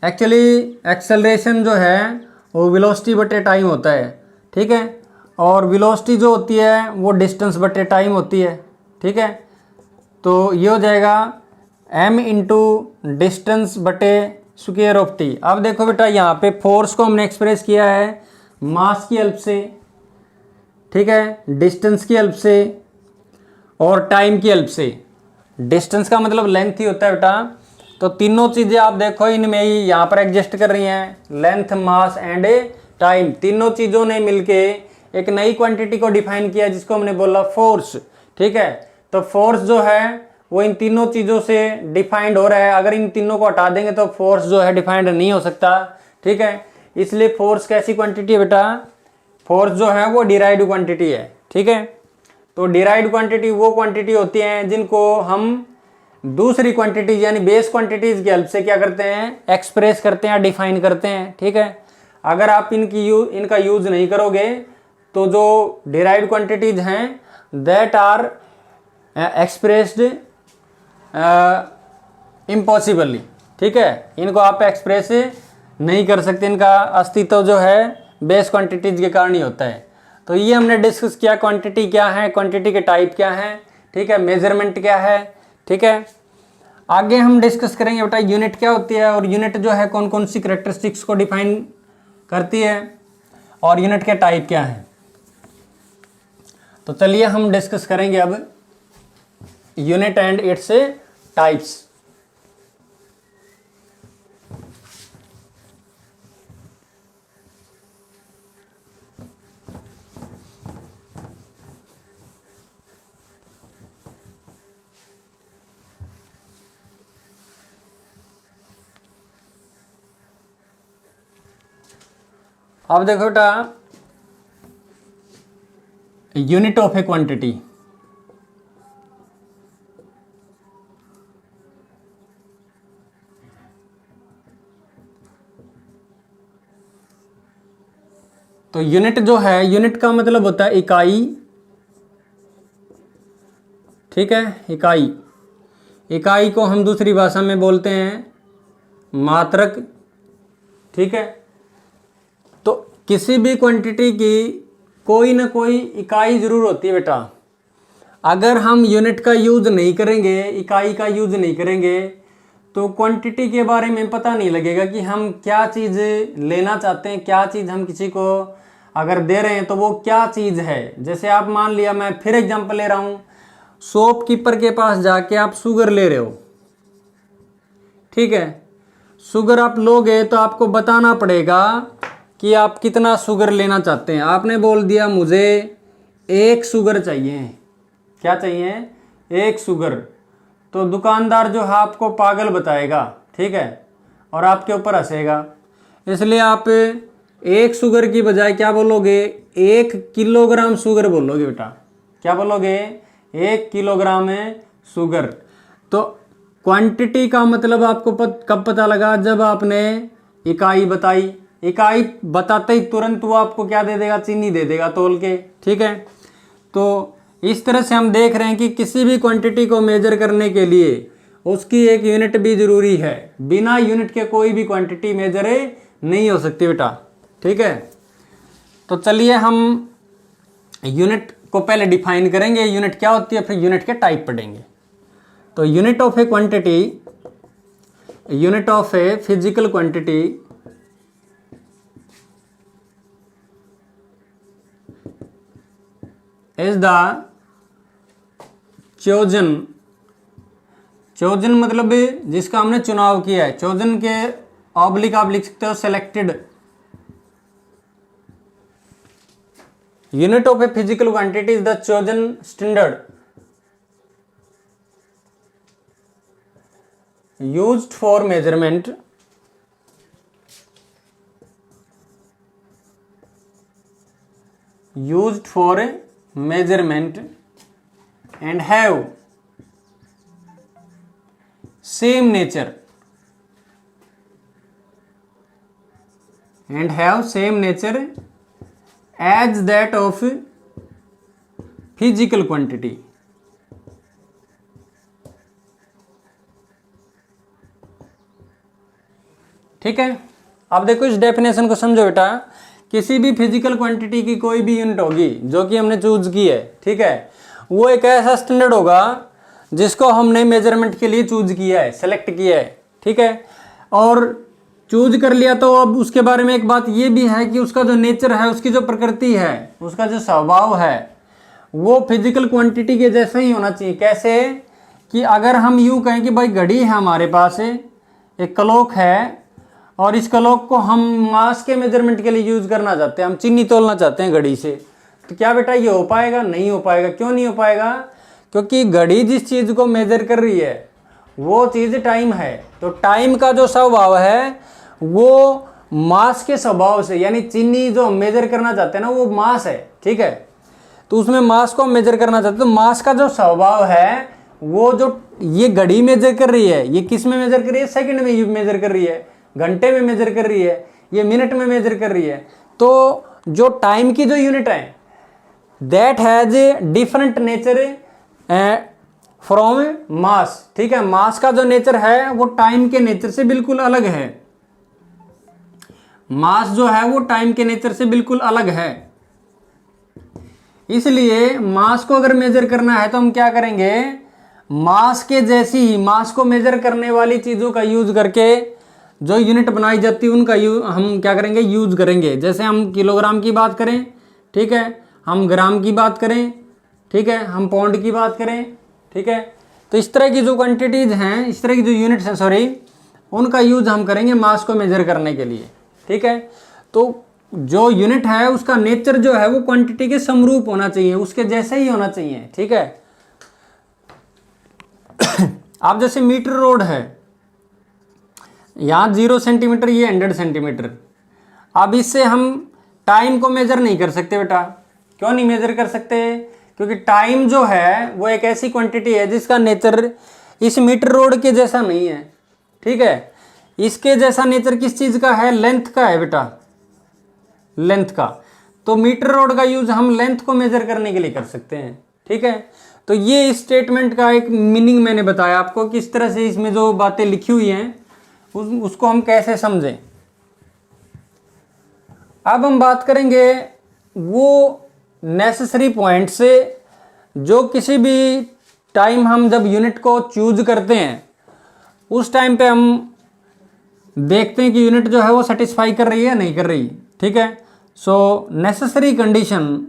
Actually acceleration जो है वो वेलोसिटी बटे टाइम होता है। ठीक है, और वेलोसिटी जो होती है वो डिस्टेंस बटे टाइम होती है। ठीक है, तो ये हो जाएगा m इंटू डिस्टेंस बटे स्क्वायर ऑफ टी। अब देखो बेटा यहाँ पे फोर्स को हमने एक्सप्रेस किया है मास की हेल्प से, ठीक है, डिस्टेंस की हेल्प से और टाइम की हेल्प से। डिस्टेंस का मतलब लेंथ ही होता है बेटा, तो तीनों चीजें आप देखो इनमें ही यहाँ पर एग्जिस्ट कर रही हैं, लेंथ, मास एंड टाइम। तीनों चीजों ने मिलके एक नई क्वांटिटी को डिफाइन किया जिसको हमने बोला फोर्स। ठीक है, तो फोर्स जो है वो इन तीनों चीजों से डिफाइंड हो रहा है। अगर इन तीनों को हटा देंगे तो फोर्स जो है डिफाइंड नहीं हो सकता। ठीक है, इसलिए फोर्स कैसी क्वांटिटी है बेटा, फोर्स जो है वो डिराइव्ड क्वांटिटी है। ठीक है, तो डिराइव्ड क्वांटिटी वो क्वांटिटी होती हैं जिनको हम दूसरी क्वांटिटीज यानी बेस क्वांटिटीज की हेल्प से क्या करते हैं, एक्सप्रेस करते हैं, डिफाइन करते हैं। ठीक है, अगर आप इनका यूज नहीं करोगे तो जो डिराइव्ड क्वांटिटीज हैं दैट आर एक्सप्रेस्ड इम्पॉसिबली। ठीक है, इनको आप एक्सप्रेस नहीं कर सकते, इनका अस्तित्व जो है बेस क्वांटिटीज के कारण ही होता है। तो ये हमने डिस्कस किया क्वांटिटी क्या है, क्वांटिटी के टाइप क्या है, ठीक है, मेजरमेंट क्या है। ठीक है, आगे हम डिस्कस करेंगे बेटा यूनिट क्या होती है और यूनिट जो है कौन कौन सी कैरेक्टरिस्टिक्स को डिफाइन करती है और यूनिट के टाइप क्या है। तो चलिए हम डिस्कस करेंगे अब यूनिट एंड इट्स टाइप्स। अब देखो बेटा यूनिट ऑफ ए क्वांटिटी, तो यूनिट जो है, यूनिट का मतलब होता है इकाई। ठीक है, इकाई, इकाई को हम दूसरी भाषा में बोलते हैं मात्रक। ठीक है, तो किसी भी क्वांटिटी की कोई ना कोई इकाई जरूर होती है बेटा। अगर हम यूनिट का यूज नहीं करेंगे, इकाई का यूज नहीं करेंगे, तो क्वांटिटी के बारे में पता नहीं लगेगा कि हम क्या चीज़ लेना चाहते हैं, क्या चीज़ हम किसी को अगर दे रहे हैं तो वो क्या चीज़ है। जैसे आप मान लिया, मैं फिर एग्जांपल ले रहा हूँ, शॉपकीपर के पास जाके आप शुगर ले रहे हो। ठीक है, शुगर आप लोगे तो आपको बताना पड़ेगा कि आप कितना शुगर लेना चाहते हैं। आपने बोल दिया मुझे 1 शुगर चाहिए, क्या चाहिए, 1 शुगर, तो दुकानदार जो है आपको पागल बताएगा। ठीक है, और आपके ऊपर हंसेगा। इसलिए आप एक शुगर की बजाय क्या बोलोगे, 1 किलोग्राम शुगर बोलोगे बेटा। क्या बोलोगे, 1 किलोग्राम है शुगर। तो क्वांटिटी का मतलब आपको कब पता लगा, जब आपने इकाई बताई। इकाई बताते ही तुरंत वो आपको क्या दे देगा, चीनी दे देगा तोल के। ठीक है, तो इस तरह से हम देख रहे हैं कि किसी भी क्वांटिटी को मेजर करने के लिए उसकी एक यूनिट भी जरूरी है। बिना यूनिट के कोई भी क्वांटिटी मेजर नहीं हो सकती बेटा। ठीक है, तो चलिए हम यूनिट को पहले डिफाइन करेंगे, यूनिट क्या होती है, फिर यूनिट के टाइप पढ़ेंगे। तो unit of A quantity, unit of a physical quantity is the chosen, chosen मतलब जिसका हमने चुनाव किया है। चोजन के ऑब्लिक आप लिख सकते हो selected. Unit of a physical quantity is the chosen standard used for measurement and have same nature as that of physical quantity। ठीक है, अब देखो इस डेफिनेशन को समझो बेटा। किसी भी फिजिकल क्वांटिटी की कोई भी यूनिट होगी जो कि हमने चूज की है, ठीक है, वो एक ऐसा स्टैंडर्ड होगा जिसको हमने मेजरमेंट के लिए चूज किया है, सेलेक्ट किया है। ठीक है, और चूज कर लिया तो अब उसके बारे में एक बात ये भी है कि उसका जो नेचर है, उसकी जो प्रकृति है, उसका जो स्वभाव है, वो फिजिकल क्वांटिटी के जैसा ही होना चाहिए। कैसे कि अगर हम यूं कहें कि भाई घड़ी है हमारे पास, एक क्लॉक है, और इस क्लॉक को हम मास के मेजरमेंट के लिए यूज करना चाहते हैं, हम चीनी तोलना चाहते हैं घड़ी से, तो क्या बेटा ये हो पाएगा? नहीं हो पाएगा। क्यों नहीं हो पाएगा? क्योंकि घड़ी जिस चीज को मेजर कर रही है वो चीज टाइम है। तो टाइम का जो स्वभाव है वो मास के स्वभाव से, यानी चीनी जो हम मेजर करना चाहते हैं ना, वो मास है। ठीक है, तो उसमें मास को हम मेजर करना चाहते हैं, तो मास का जो स्वभाव है वो जो ये घड़ी मेजर कर रही है, ये किस में मेजर कर रही है? सेकंड में मेजर कर रही है, घंटे में मेजर कर रही है, ये मिनट में मेजर कर रही है। तो जो टाइम की जो यूनिट है that has a different nature from mass. ठीक है, मास का जो नेचर है वो टाइम के नेचर से बिल्कुल अलग है। मास जो है वो टाइम के नेचर से बिल्कुल अलग है। इसलिए मास को अगर मेजर करना है तो हम क्या करेंगे, मास के जैसी ही मास को मेजर करने वाली चीजों का यूज करके जो यूनिट बनाई जाती है उनका हम क्या करेंगे, यूज करेंगे। जैसे हम किलोग्राम की बात करें, ठीक है, हम ग्राम की बात करें, ठीक है, हम पाउंड की बात करें, ठीक है, तो इस तरह की जो क्वांटिटीज हैं, इस तरह की जो यूनिट्स हैं, सॉरी, उनका यूज हम करेंगे मास को मेजर करने के लिए। ठीक है, तो जो यूनिट है उसका नेचर जो है वो क्वांटिटी के समरूप होना चाहिए, उसके जैसे ही होना चाहिए। ठीक है, आप जैसे मीटर रोड है, यहाँ 0 सेंटीमीटर, ये 100 सेंटीमीटर। अब इससे हम टाइम को मेजर नहीं कर सकते बेटा। क्यों नहीं मेजर कर सकते? क्योंकि टाइम जो है वो एक ऐसी क्वांटिटी है जिसका नेचर इस मीटर रोड के जैसा नहीं है। ठीक है, इसके जैसा नेचर किस चीज का है? लेंथ का है बेटा, लेंथ का। तो मीटर रोड का यूज हम लेंथ को मेजर करने के लिए कर सकते हैं। ठीक है, तो ये इस स्टेटमेंट का एक मीनिंग मैंने बताया आपको, किस तरह से इसमें जो बातें लिखी हुई हैं उसको हम कैसे समझें। अब हम बात करेंगे वो नेसेसरी पॉइंट से जो किसी भी टाइम हम जब यूनिट को चूज करते हैं उस टाइम पे हम देखते हैं कि यूनिट जो है वो सेटिस्फाई कर रही है नहीं कर रही। ठीक है, सो necessary condition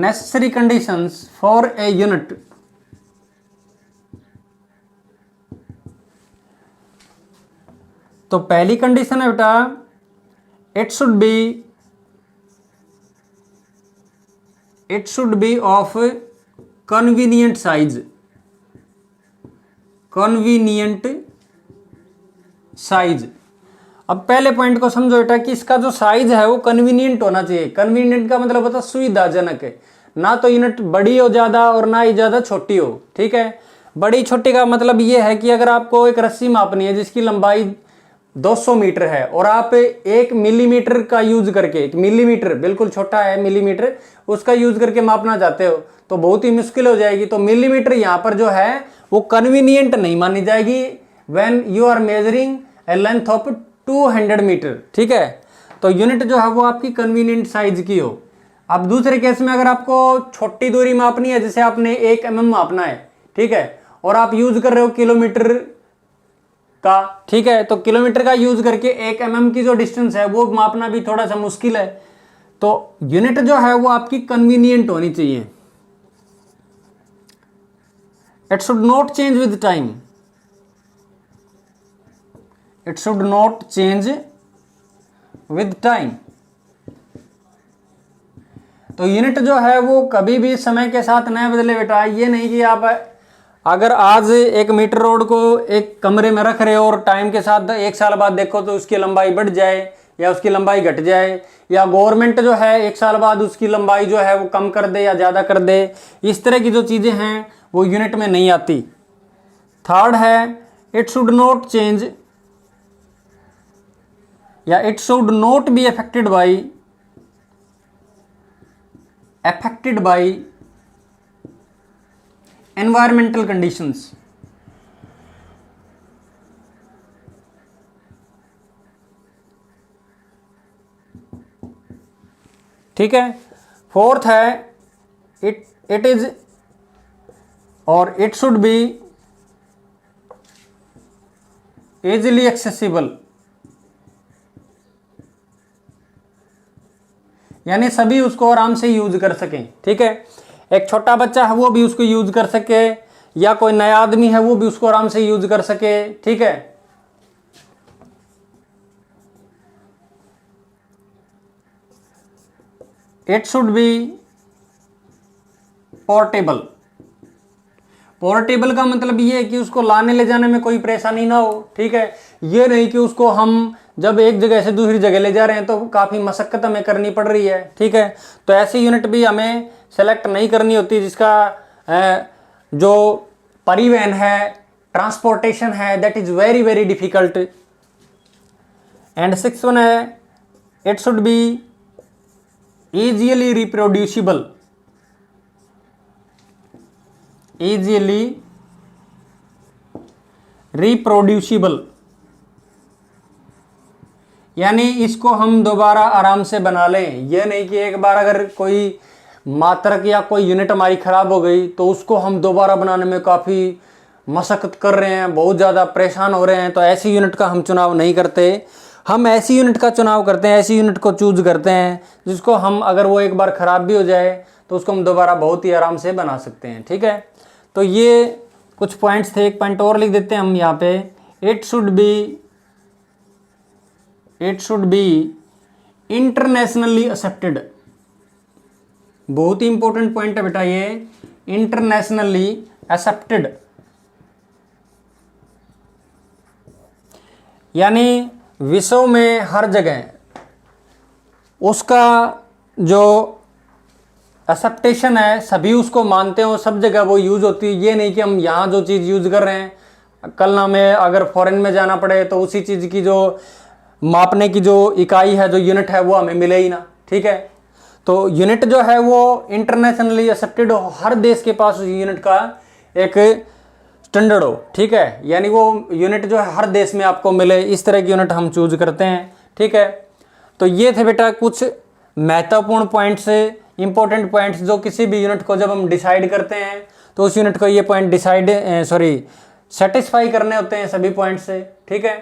necessary conditions for a unit तो पहली कंडीशन है बेटा, it should B of convenient size. Convenient size. अब पहले पॉइंट को समझो बेटा कि इसका जो साइज है वो कन्वीनियंट होना चाहिए। कन्वीनियंट का मतलब होता है सुविधाजनक है, ना तो यूनिट बड़ी हो ज्यादा और ना ही ज्यादा छोटी हो, ठीक है। बड़ी छोटी का मतलब ये है कि अगर आपको एक रस्सी मापनी है जिसकी लंबाई 200 मीटर है और आप 1 मिलीमीटर का यूज करके, 1 मिलीमीटर बिल्कुल छोटा है मिलीमीटर, उसका यूज करके मापना चाहते हो तो बहुत ही मुश्किल हो जाएगी। तो मिलीमीटर यहाँ पर जो है वो कन्वीनियंट नहीं मानी जाएगी when you are measuring a length of 200 metre, ठीक है। तो यूनिट जो है वो आपकी कन्वीनियंट साइज की हो। अब दूसरे केस में अगर आपको छोटी दूरी मापनी है, जैसे आपने 1 mm मापना है, ठीक है, और आप यूज कर रहे हो किलोमीटर का, ठीक है, तो किलोमीटर का यूज करके 1 mm की जो डिस्टेंस है वो मापना भी थोड़ा सा मुश्किल है। तो यूनिट जो है वो आपकी कन्वीनियंट होनी चाहिए। It should not change with time, it should not change with time. तो यूनिट जो है वो कभी भी समय के साथ न बदले बेटा। ये नहीं कि आप अगर आज 1 मीटर रोड को एक कमरे में रख रहे हो और टाइम के साथ 1 साल बाद देखो तो उसकी लंबाई बढ़ जाए या उसकी लंबाई घट जाए, या गवर्नमेंट जो है 1 साल बाद उसकी लंबाई जो है वो कम कर दे या ज़्यादा कर दे। इस तरह की जो चीज़ें हैं वो यूनिट में नहीं आती। थर्ड है इट शुड नॉट चेंज या it should not be affected by environmental conditions. ठीक है। फोर्थ है इट इज और it should be easily accessible, यानी सभी उसको आराम से यूज कर सकें, ठीक है। एक छोटा बच्चा है वो भी उसको यूज कर सके, या कोई नया आदमी है वो भी उसको आराम से यूज कर सके, ठीक है। It should B portable. Portable का मतलब ये है कि उसको लाने ले जाने में कोई परेशानी ना हो, ठीक है। ये नहीं कि उसको हम जब एक जगह से दूसरी जगह ले जा रहे हैं तो काफ़ी मशक्कत हमें करनी पड़ रही है, ठीक है। तो ऐसी यूनिट भी हमें सेलेक्ट नहीं करनी होती जिसका जो परिवहन है, ट्रांसपोर्टेशन है, that is very very difficult. And 6th one है it should be easily reproducible. Easily reproducible यानी इसको हम दोबारा आराम से बना लें। यह नहीं कि एक बार अगर कोई मात्रक या कोई यूनिट हमारी खराब हो गई तो उसको हम दोबारा बनाने में काफ़ी मशक्कत कर रहे हैं, बहुत ज़्यादा परेशान हो रहे हैं। तो ऐसी यूनिट का हम चुनाव नहीं करते। हम ऐसी यूनिट का चुनाव करते हैं, ऐसी यूनिट को चूज करते हैं जिसको हम अगर वो एक बार ख़राब भी हो जाए तो उसको हम दोबारा बहुत ही आराम से बना सकते हैं, ठीक है। तो ये कुछ पॉइंट्स थे। एक पॉइंट और लिख देते हैं हम यहाँ पे, it should B internationally accepted. बहुत ही इंपॉर्टेंट पॉइंट है बेटा ये, इंटरनेशनली एक्सेप्टेड, यानी विश्व में हर जगह उसका जो एक्सेप्टेशन है, सभी उसको मानते हो, सब जगह वो यूज होती है। ये नहीं कि हम यहाँ जो चीज़ यूज कर रहे हैं कल ना हमें अगर फॉरेन में जाना पड़े तो उसी चीज़ की जो मापने की जो इकाई है, जो यूनिट है, वो हमें मिले ही ना, ठीक है। तो यूनिट जो है वो इंटरनेशनली एक्सेप्टेड हो, हर देश के पास उस यूनिट का एक स्टैंडर्ड हो, ठीक है। यानी वो यूनिट जो है हर देश में आपको मिले, इस तरह की यूनिट हम चूज करते हैं, ठीक है। तो ये थे बेटा कुछ महत्वपूर्ण पॉइंट्स, इंपॉर्टेंट पॉइंट्स जो किसी भी यूनिट को जब हम डिसाइड करते हैं तो उस यूनिट को ये पॉइंट सेटिस्फाई करने होते हैं सभी पॉइंट से, ठीक है।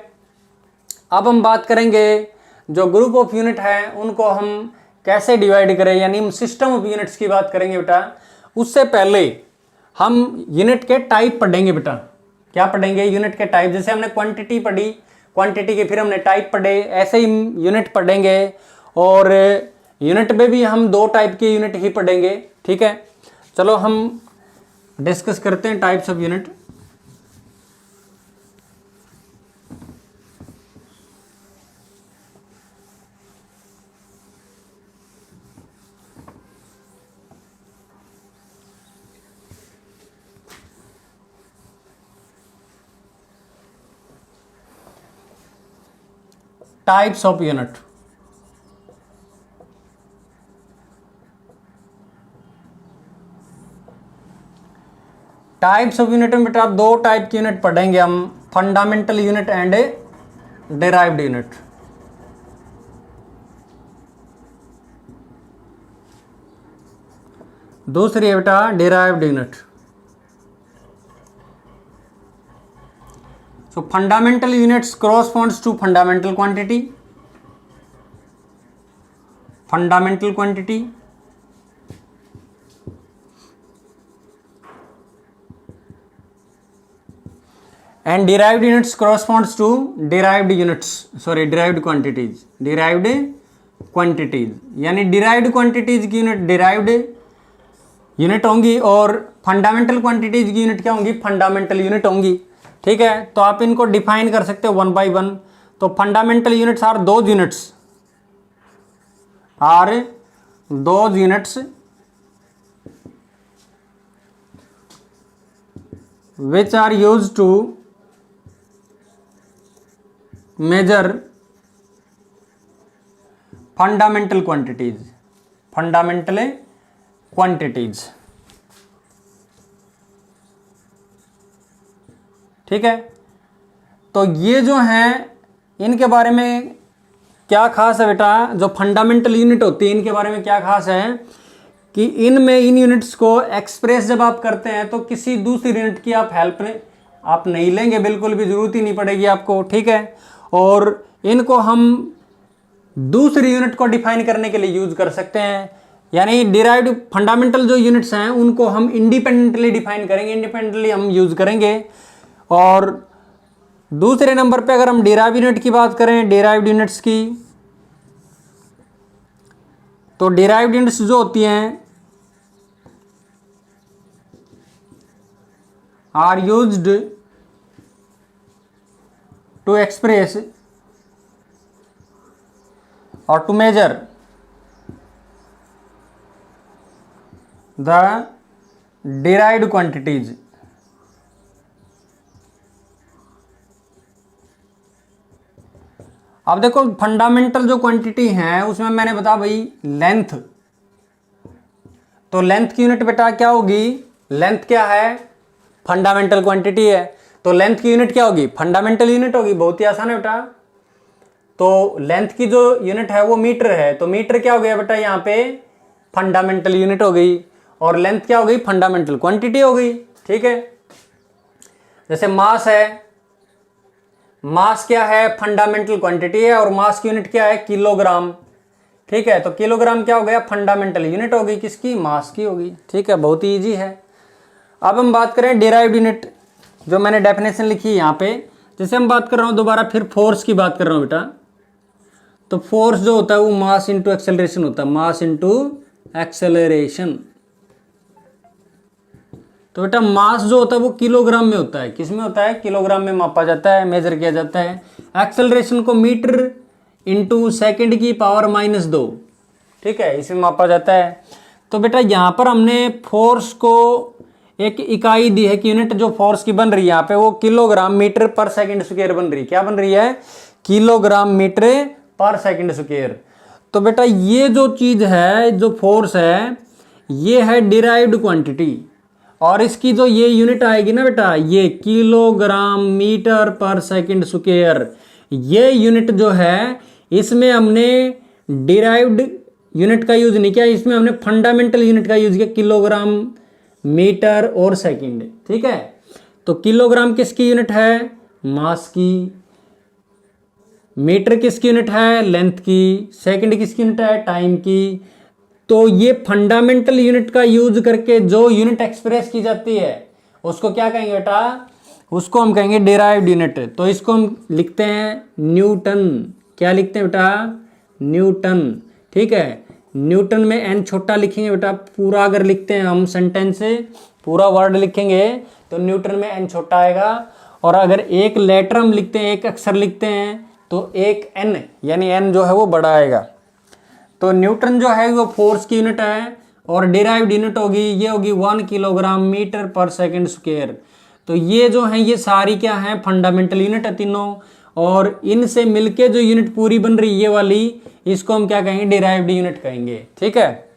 अब हम बात करेंगे जो ग्रुप ऑफ यूनिट है उनको हम कैसे डिवाइड करें, यानी हम सिस्टम ऑफ यूनिट्स की बात करेंगे बेटा। उससे पहले हम यूनिट के टाइप पढ़ेंगे बेटा। क्या पढ़ेंगे? यूनिट के टाइप। जैसे हमने क्वांटिटी पढ़ी, क्वांटिटी के फिर हमने टाइप पढ़े, ऐसे ही यूनिट पढ़ेंगे। और यूनिट में भी हम 2 टाइप के यूनिट ही पढ़ेंगे, ठीक है। चलो हम डिस्कस करते हैं types of unit. Types of unit. Types of unit में बेटा दो टाइप की यूनिट पढ़ेंगे हम, fundamental unit and derived unit. दूसरी है बेटा derived unit. So fundamental units corresponds to fundamental quantity, fundamental quantity, and derived units corresponds to derived units, sorry derived quantities, derived quantities, यानी derived quantities की यूनिट derived यूनिट होंगी और फंडामेंटल क्वांटिटीज की यूनिट क्या होंगी, फंडामेंटल यूनिट होंगी। ठीक है, तो आप इनको डिफाइन कर सकते हो वन बाय वन। तो fundamental units are those units which are used to measure fundamental quantities। ठीक है, तो ये जो हैं इनके बारे में क्या खास है बेटा, जो फंडामेंटल यूनिट होती है इनके बारे में क्या खास है कि इनमें इन यूनिट्स को एक्सप्रेस जब आप करते हैं तो किसी दूसरी यूनिट की आप हेल्प आप नहीं लेंगे, बिल्कुल भी जरूरत ही नहीं पड़ेगी आपको। ठीक है, और इनको हम दूसरी यूनिट को डिफाइन करने के लिए यूज कर सकते हैं, यानी डिराइव्ड फंडामेंटल जो यूनिट्स हैं उनको हम इंडिपेंडेंटली डिफाइन करेंगे, इंडिपेंडेंटली हम यूज करेंगे। और दूसरे नंबर पे अगर हम डिराइव्ड यूनिट की बात करें, डिराइव्ड यूनिट्स की, तो डिराइव्ड यूनिट्स जो होती हैं आर यूज्ड टू एक्सप्रेस और to measure the derived quantities. अब देखो फंडामेंटल जो क्वांटिटी है उसमें मैंने बताया भाई लेंथ, तो लेंथ की यूनिट बेटा क्या होगी, लेंथ क्या है, फंडामेंटल क्वांटिटी है, तो लेंथ की यूनिट क्या होगी, फंडामेंटल यूनिट होगी। बहुत ही आसान है बेटा, तो लेंथ की जो यूनिट है वो मीटर है, तो मीटर क्या हो गया बेटा यहाँ पे फंडामेंटल यूनिट हो गई, और लेंथ क्या हो गई, फंडामेंटल क्वांटिटी हो गई। ठीक है, जैसे मास है, मास क्या है, फंडामेंटल क्वांटिटी है, और मास की यूनिट क्या है, किलोग्राम। ठीक है, तो किलोग्राम क्या हो गया, फंडामेंटल यूनिट होगी, किसकी, मास की होगी। ठीक है, बहुत ही इजी है। अब हम बात करें डिराइव्ड यूनिट, जो मैंने डेफिनेशन लिखी है यहाँ पे, जैसे हम बात कर रहा हूँ दोबारा फिर फोर्स की बात कर रहा हूँ बेटा, तो फोर्स जो होता है वो मास इंटू एक्सेलरेशन होता है, मास इंटू एक्सेलरेशन। तो बेटा मास जो होता है वो किलोग्राम में होता है, किस में होता है, किलोग्राम में मापा जाता है, मेजर किया जाता है। एक्सेलरेशन को मीटर इंटू सेकेंड की पावर -2, ठीक है, इसमें मापा जाता है। तो बेटा यहाँ पर हमने फोर्स को एक इकाई दी है कि यूनिट जो फोर्स की बन रही है यहाँ पे वो किलोग्राम मीटर पर सेकंड स्क्वायर बन रही है, क्या बन रही है, किलोग्राम मीटर पर सेकंड स्क्वायर। तो बेटा ये जो चीज है, जो फोर्स है, ये है डिराइव्ड क्वांटिटी, और इसकी जो ये यूनिट आएगी ना बेटा, ये किलोग्राम मीटर पर सेकंड स्क्वायर, ये यूनिट जो है इसमें हमने डिराइव्ड यूनिट का यूज नहीं किया, इसमें हमने फंडामेंटल यूनिट का यूज किया, किलोग्राम मीटर और सेकंड। ठीक है, तो किलोग्राम किसकी यूनिट है, मास की, मीटर किसकी यूनिट है, लेंथ की, सेकंड किसकी यूनिट है, टाइम की। तो ये फंडामेंटल यूनिट का यूज करके जो यूनिट एक्सप्रेस की जाती है उसको क्या कहेंगे बेटा, उसको हम कहेंगे डिराइव्ड यूनिट। तो इसको हम लिखते हैं न्यूटन, क्या लिखते हैं बेटा, न्यूटन। ठीक है, न्यूटन में एन छोटा लिखेंगे बेटा, पूरा अगर लिखते हैं हम सेंटेंस से पूरा वर्ड लिखेंगे तो न्यूटन में एन छोटा आएगा, और अगर एक लेटर हम लिखते हैं, एक अक्षर लिखते हैं तो एक एन, यानी एन जो है वो बड़ा आएगा। तो न्यूटन जो है वो फोर्स की यूनिट है, और डिराइव्ड यूनिट होगी, ये होगी 1 किलोग्राम मीटर पर सेकंड स्क्वायर। तो ये जो है ये सारी क्या है, फंडामेंटल यूनिट है तीनों, और इनसे मिलके जो यूनिट पूरी बन रही है ये वाली, इसको हम क्या कहेंगे, डिराइव्ड यूनिट कहेंगे। ठीक है,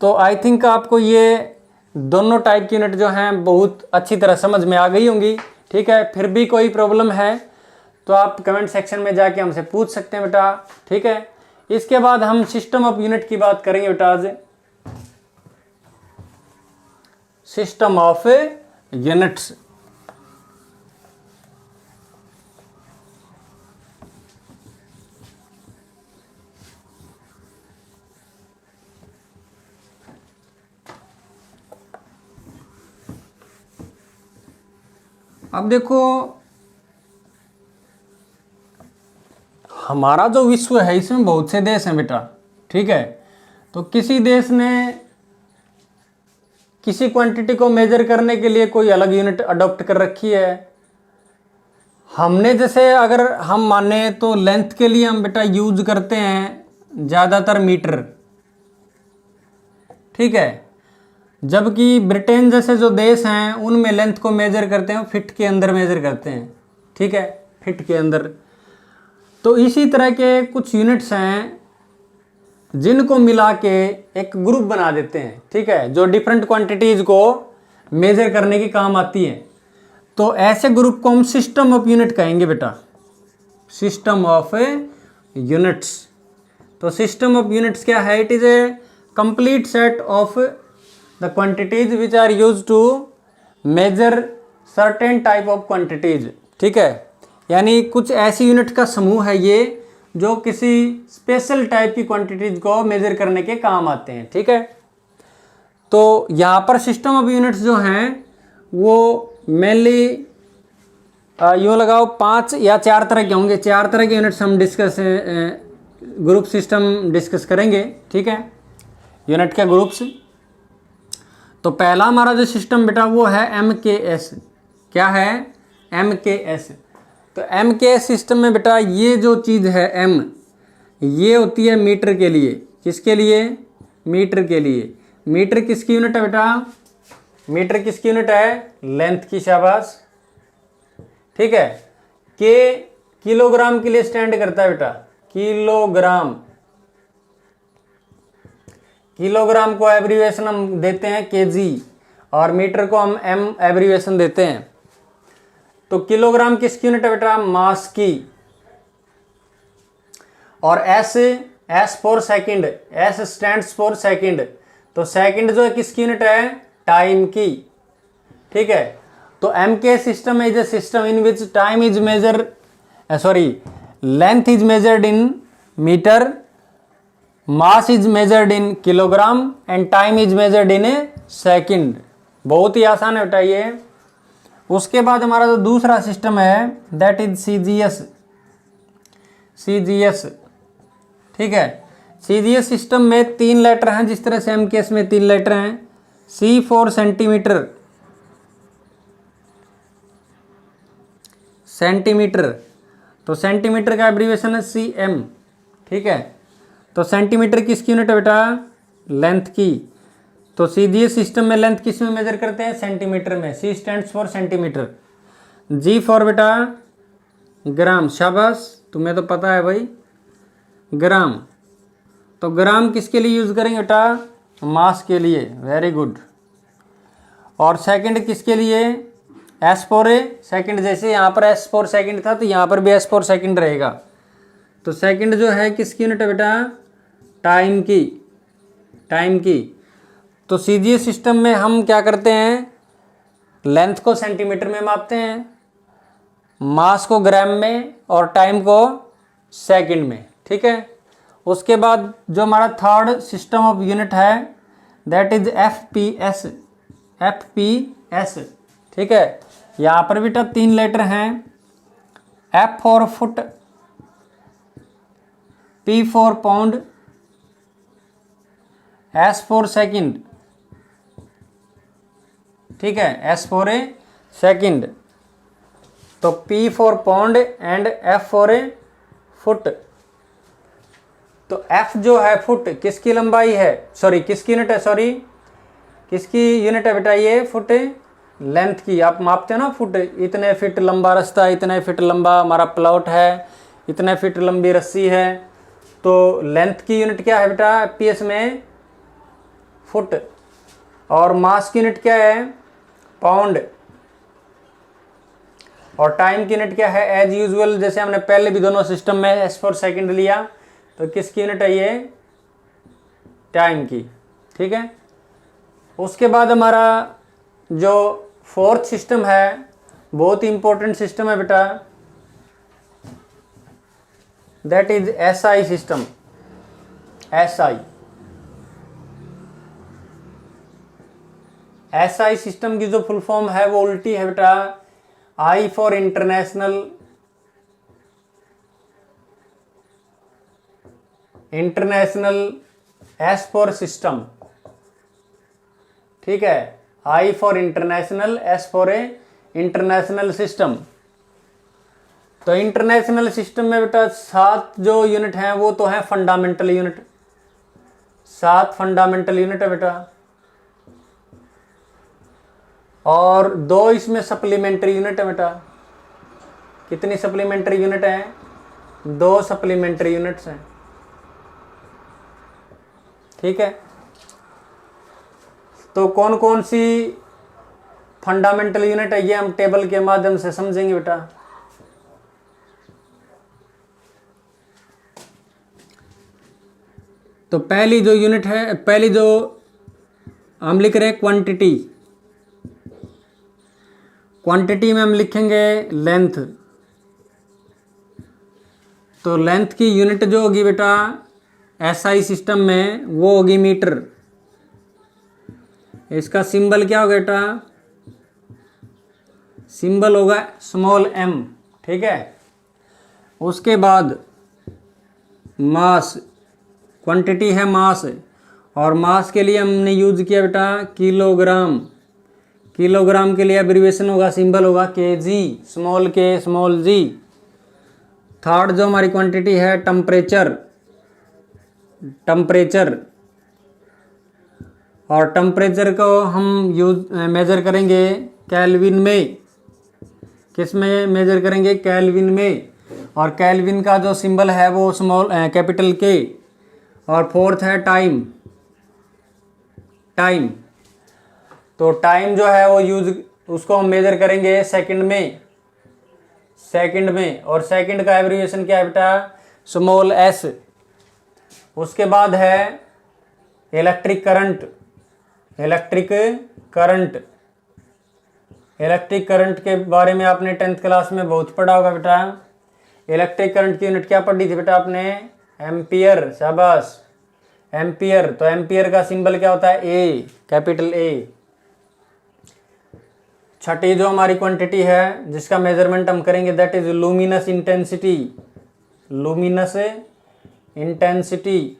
तो आई थिंक आपको ये दोनों टाइप की यूनिट जो हैं बहुत अच्छी तरह समझ में आ गई होंगी। ठीक है, फिर भी कोई प्रॉब्लम है तो आप कमेंट सेक्शन में जाके हमसे पूछ सकते हैं बेटा। ठीक है, इसके बाद हम सिस्टम ऑफ यूनिट की बात करेंगे बेटा आज। सिस्टम ऑफ यूनिट्स, अब देखो हमारा जो विश्व है इसमें बहुत से देश हैं बेटा। ठीक है, तो किसी देश ने किसी क्वांटिटी को मेजर करने के लिए कोई अलग यूनिट अडॉप्ट कर रखी है। हमने जैसे अगर हम माने तो लेंथ के लिए हम बेटा यूज करते हैं ज़्यादातर मीटर। ठीक है, जबकि ब्रिटेन जैसे जो देश हैं उनमें लेंथ को मेजर करते हैं फिट के अंदर मेजर करते हैं। ठीक है, फिट के अंदर। तो इसी तरह के कुछ यूनिट्स हैं जिनको मिला के एक ग्रुप बना देते हैं। ठीक है, जो डिफरेंट क्वांटिटीज को मेजर करने की काम आती है। तो ऐसे ग्रुप को हम सिस्टम ऑफ यूनिट कहेंगे बेटा, सिस्टम ऑफ यूनिट्स। तो सिस्टम ऑफ यूनिट्स क्या है? It is a complete set of the quantities which are use to measure certain type of quantities. ठीक है, यानी कुछ ऐसी यूनिट का समूह है ये जो किसी स्पेशल टाइप की क्वांटिटीज को मेजर करने के काम आते हैं। ठीक है, तो यहाँ पर सिस्टम ऑफ यूनिट्स जो हैं वो मेनली यूँ लगाओ 5 या 4 तरह के होंगे। 4 तरह के यूनिट्स हम डिस्कस ग्रुप सिस्टम डिस्कस करेंगे। ठीक है, यूनिट के ग्रुप्स। तो पहला हमारा जो सिस्टम बेटा वो है MKS। क्या है? MKS। तो MKS सिस्टम में बेटा ये जो चीज़ है M, ये होती है मीटर के लिए। किसके लिए? मीटर के लिए। मीटर किसकी यूनिट है बेटा? मीटर किसकी यूनिट है? लेंथ की। शाबाश। ठीक है, K किलोग्राम के लिए स्टैंड करता है बेटा, किलोग्राम। किलोग्राम को एब्रीविएशन हम देते हैं kg और मीटर को हम M एब्रीविएशन देते हैं। तो किलोग्राम किसकी यूनिट है बेटा? मास की। और S for second, S stands for second. तो सेकंड जो है किसकी यूनिट है? टाइम की। ठीक है, तो MK system is a system in which time is measure length is measured in metre, mass is measured in kilogram and time is measured in a second. बहुत ही आसान है बेटा ये। उसके बाद हमारा जो दूसरा सिस्टम है दैट इज CGS। ठीक है, CGS सिस्टम में 3 लेटर हैं, जिस तरह से MKS में 3 लेटर हैं। C for centimetre, centimetre. तो सेंटीमीटर का एब्रीविएशन है CM। ठीक है, तो सेंटीमीटर किसकी यूनिट है बेटा? लेंथ की। तो CGS सिस्टम में लेंथ किस में मेजर करते हैं? सेंटीमीटर में। C stands for centimetre. G for बेटा ग्राम। शाबाश, तुम्हें तो पता है भाई, ग्राम। तो ग्राम किसके लिए यूज करेंगे बेटा? मास के लिए। Very good. और सेकंड किसके लिए? S for second. जैसे यहाँ पर S फॉर सेकंड था तो यहाँ पर भी S फॉर सेकंड रहेगा। तो सेकंड जो है किसकी यूनिट है बेटा? टाइम की। टाइम की। तो CGS सिस्टम में हम क्या करते हैं? लेंथ को सेंटीमीटर में मापते हैं, मास को ग्राम में और टाइम को सेकंड में। ठीक है, उसके बाद जो हमारा थर्ड सिस्टम ऑफ यूनिट है दैट इज FPS। FPS। ठीक है, यहाँ पर बेटा 3 लेटर हैं। F for foot, P for pound, S for second. ठीक है, S फॉर ए सेकंड। तो P for pound and F for a foot. तो F जो है फुट, किसकी लंबाई है? किसकी यूनिट है? किसकी यूनिट है बेटा? ये फुट। लेंथ की आप मापते हो ना फुट, इतने फीट लंबा रास्ता, इतने फीट लंबा हमारा प्लॉट है, इतने फीट लंबी रस्सी है, तो लेंथ की यूनिट क्या है बेटा एफपीएस में फुट, और मास की यूनिट क्या है पाउंड, और टाइम की यूनिट क्या है एज यूजुअल, जैसे हमने पहले भी दोनों सिस्टम में एस फॉर सेकेंड लिया, तो किसकी यूनिट है ये टाइम की। ठीक है, उसके बाद हमारा जो फोर्थ सिस्टम है बहुत ही इंपॉर्टेंट सिस्टम है बेटा, that is SI system. SI SI system की जो फुल फॉर्म है वो उल्टी है बेटा, I for international, international, S for system. ठीक है, I for international, S for a international system. तो इंटरनेशनल सिस्टम में बेटा 7 जो यूनिट हैं वो तो हैं फंडामेंटल यूनिट, 7 फंडामेंटल यूनिट है बेटा, और 2 इसमें सप्लीमेंट्री यूनिट है बेटा। कितनी सप्लीमेंट्री यूनिट है 2 सप्लीमेंट्री यूनिट्स हैं। ठीक है, तो कौन कौन सी फंडामेंटल यूनिट है ये हम टेबल के माध्यम से समझेंगे बेटा। तो पहली जो यूनिट है, पहली जो हम लिख रहे हैं क्वांटिटी, क्वांटिटी में हम लिखेंगे लेंथ। तो लेंथ की यूनिट जो होगी बेटा एसआई सिस्टम में वो होगी मीटर। इसका सिंबल क्या होगा बेटा, सिंबल होगा स्मॉल एम। ठीक है, उसके बाद मास, क्वांटिटी है मास, और मास के लिए हमने यूज किया बेटा किलोग्राम। किलोग्राम के लिए एब्रीविएशन होगा, सिंबल होगा केजी, स्मॉल के स्मॉल जी। थर्ड जो हमारी क्वांटिटी है टेम्परेचर, टेम्परेचर, और टेम्परेचर को हम मेजर करेंगे केल्विन में। किस में मेजर करेंगे केल्विन में, और केल्विन का जो सिंबल है वो स्मॉल कैपिटल के। और फोर्थ है टाइम, टाइम, तो टाइम जो है वो उसको हम मेजर करेंगे सेकंड में, सेकंड में, और सेकंड का एब्रीविएशन क्या है बेटा स्मॉल एस। उसके बाद है electric current, electric current, electric current के बारे में आपने 10th क्लास में बहुत पढ़ा होगा बेटा। इलेक्ट्रिक करंट की यूनिट क्या पढ़ी थी बेटा आपने एम्पियर, शाबाश एम्पियर। तो एम्पियर का सिंबल क्या होता है ए, कैपिटल ए। छठी जो हमारी क्वांटिटी है जिसका मेजरमेंट हम करेंगे that is luminous intensity, luminous intensity.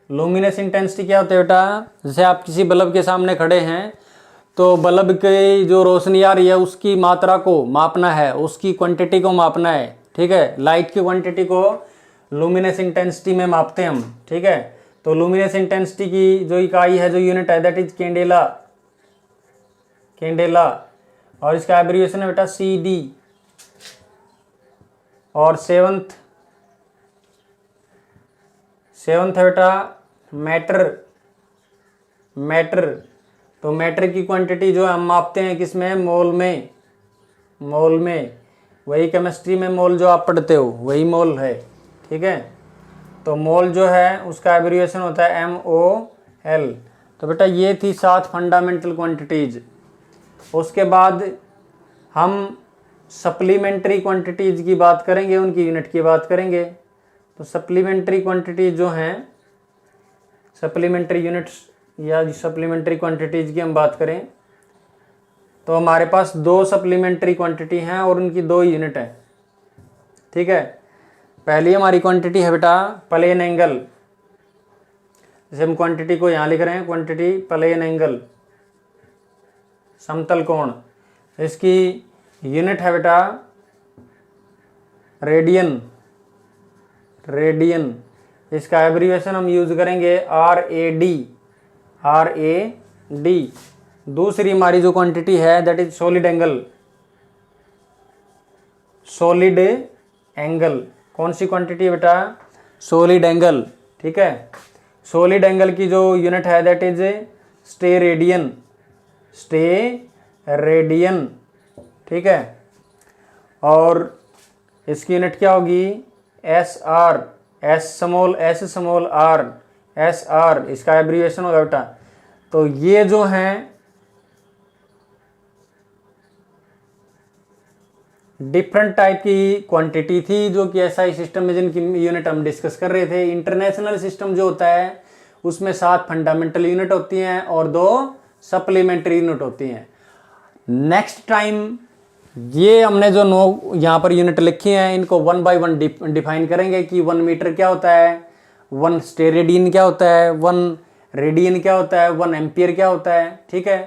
Luminous intensity क्या होता है बेटा, जैसे आप किसी बल्ब के सामने खड़े हैं तो बल्ब की जो रोशनी आ रही है उसकी मात्रा को मापना है, उसकी क्वांटिटी को मापना है। ठीक है, लाइट की क्वांटिटी को लुमिनस इंटेंसिटी में मापते हैं हम। ठीक है, तो लुमिनस इंटेंसिटी की जो इकाई है, जो यूनिट है दैट इज कैंडेला, कैंडेला, और इसका एब्रीविएशन है बेटा सी डी। और सेवंथ है बेटा मैटर, मैटर। तो मैटर की क्वांटिटी जो हम मापते हैं किसमें मोल में, मोल में। वही केमिस्ट्री में मोल जो आप पढ़ते हो वही मोल है। ठीक है, तो मोल जो है उसका एब्रीविएशन होता है MOL। तो बेटा ये थी 7 फंडामेंटल क्वांटिटीज। उसके बाद हम सप्लीमेंट्री क्वांटिटीज की बात करेंगे, उनकी यूनिट की बात करेंगे। तो सप्लीमेंट्री क्वांटिटीज जो हैं, सप्लीमेंट्री यूनिट्स या सप्लीमेंट्री क्वांटिटीज की हम बात करें तो हमारे पास 2 सप्लीमेंट्री क्वांटिटी हैं और उनकी 2 यूनिट है। ठीक है, पहली हमारी क्वांटिटी है बेटा प्लेन एंगल। जैसे हम क्वांटिटी को यहाँ लिख रहे हैं, क्वांटिटी प्लेन एंगल, समतल कोण। इसकी यूनिट है बेटा रेडियन, रेडियन। इसका एब्रीविएशन हम यूज करेंगे RAD, डी। दूसरी हमारी जो क्वांटिटी है that is solid angle. Solid angle कौन सी क्वांटिटी है बेटा? Solid angle. ठीक है, सॉलिड एंगल की जो यूनिट है दैट इज स्टेरेडियन। स्टेरेडियन। ठीक है, और इसकी यूनिट क्या होगी? S R. S small R, S R इसका एब्रीविएशन होगा बेटा। तो ये जो हैं डिफरेंट टाइप की क्वांटिटी थी जो कि एसआई सिस्टम में जिनकी यूनिट हम डिस्कस कर रहे थे। इंटरनेशनल सिस्टम जो होता है उसमें 7 फंडामेंटल यूनिट होती हैं और 2 सप्लीमेंट्री यूनिट होती हैं। नेक्स्ट टाइम ये हमने जो 9 यहाँ पर यूनिट लिखी हैं इनको 1 बाय 1 डिफाइन करेंगे कि 1 मीटर क्या होता है, 1 स्टेरेडियन क्या होता है, 1 रेडियन क्या होता है, 1 एम्पियर क्या होता है। ठीक है,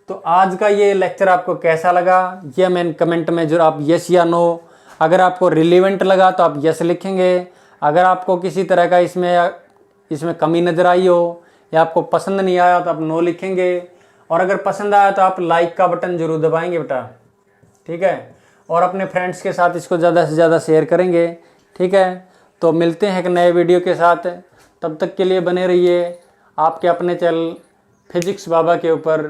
तो आज का ये लेक्चर आपको कैसा लगा ये हमें कमेंट में जो आप यस या नो, अगर आपको रिलेवेंट लगा तो आप यस लिखेंगे, अगर आपको किसी तरह का इसमें कमी नज़र आई हो या आपको पसंद नहीं आया तो आप नो लिखेंगे, और अगर पसंद आया तो आप लाइक का बटन जरूर दबाएंगे बेटा। ठीक है, और अपने फ्रेंड्स के साथ इसको ज़्यादा से ज़्यादा शेयर करेंगे। ठीक है, तो मिलते हैं एक नए वीडियो के साथ, तब तक के लिए बने रहिए आपके अपने चैनल फिजिक्स बाबा के ऊपर।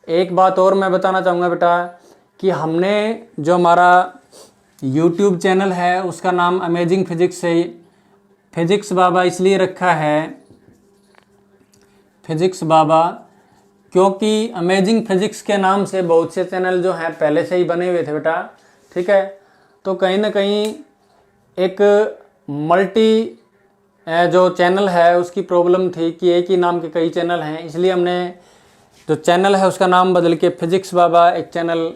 एक बात और मैं बताना चाहूँगा बेटा कि हमने जो हमारा YouTube चैनल है उसका नाम अमेजिंग फिजिक्स से फिजिक्स बाबा इसलिए रखा है, फिजिक्स बाबा, क्योंकि अमेजिंग फिजिक्स के नाम से बहुत से चैनल जो हैं पहले से ही बने हुए थे बेटा। ठीक है, तो कहीं ना कहीं एक मल्टी जो चैनल है उसकी प्रॉब्लम थी कि एक ही नाम के कई चैनल हैं, इसलिए हमने जो चैनल है उसका नाम बदल के फिजिक्स बाबा एक चैनल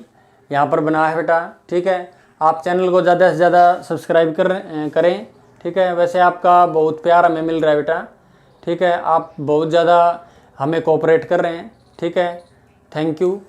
यहाँ पर बनाया है बेटा। ठीक है, आप चैनल को ज़्यादा से ज़्यादा सब्सक्राइब करें। ठीक है, वैसे आपका बहुत प्यार हमें मिल रहा है बेटा। ठीक है, आप बहुत ज़्यादा हमें कोऑपरेट कर रहे हैं। ठीक है, थैंक यू।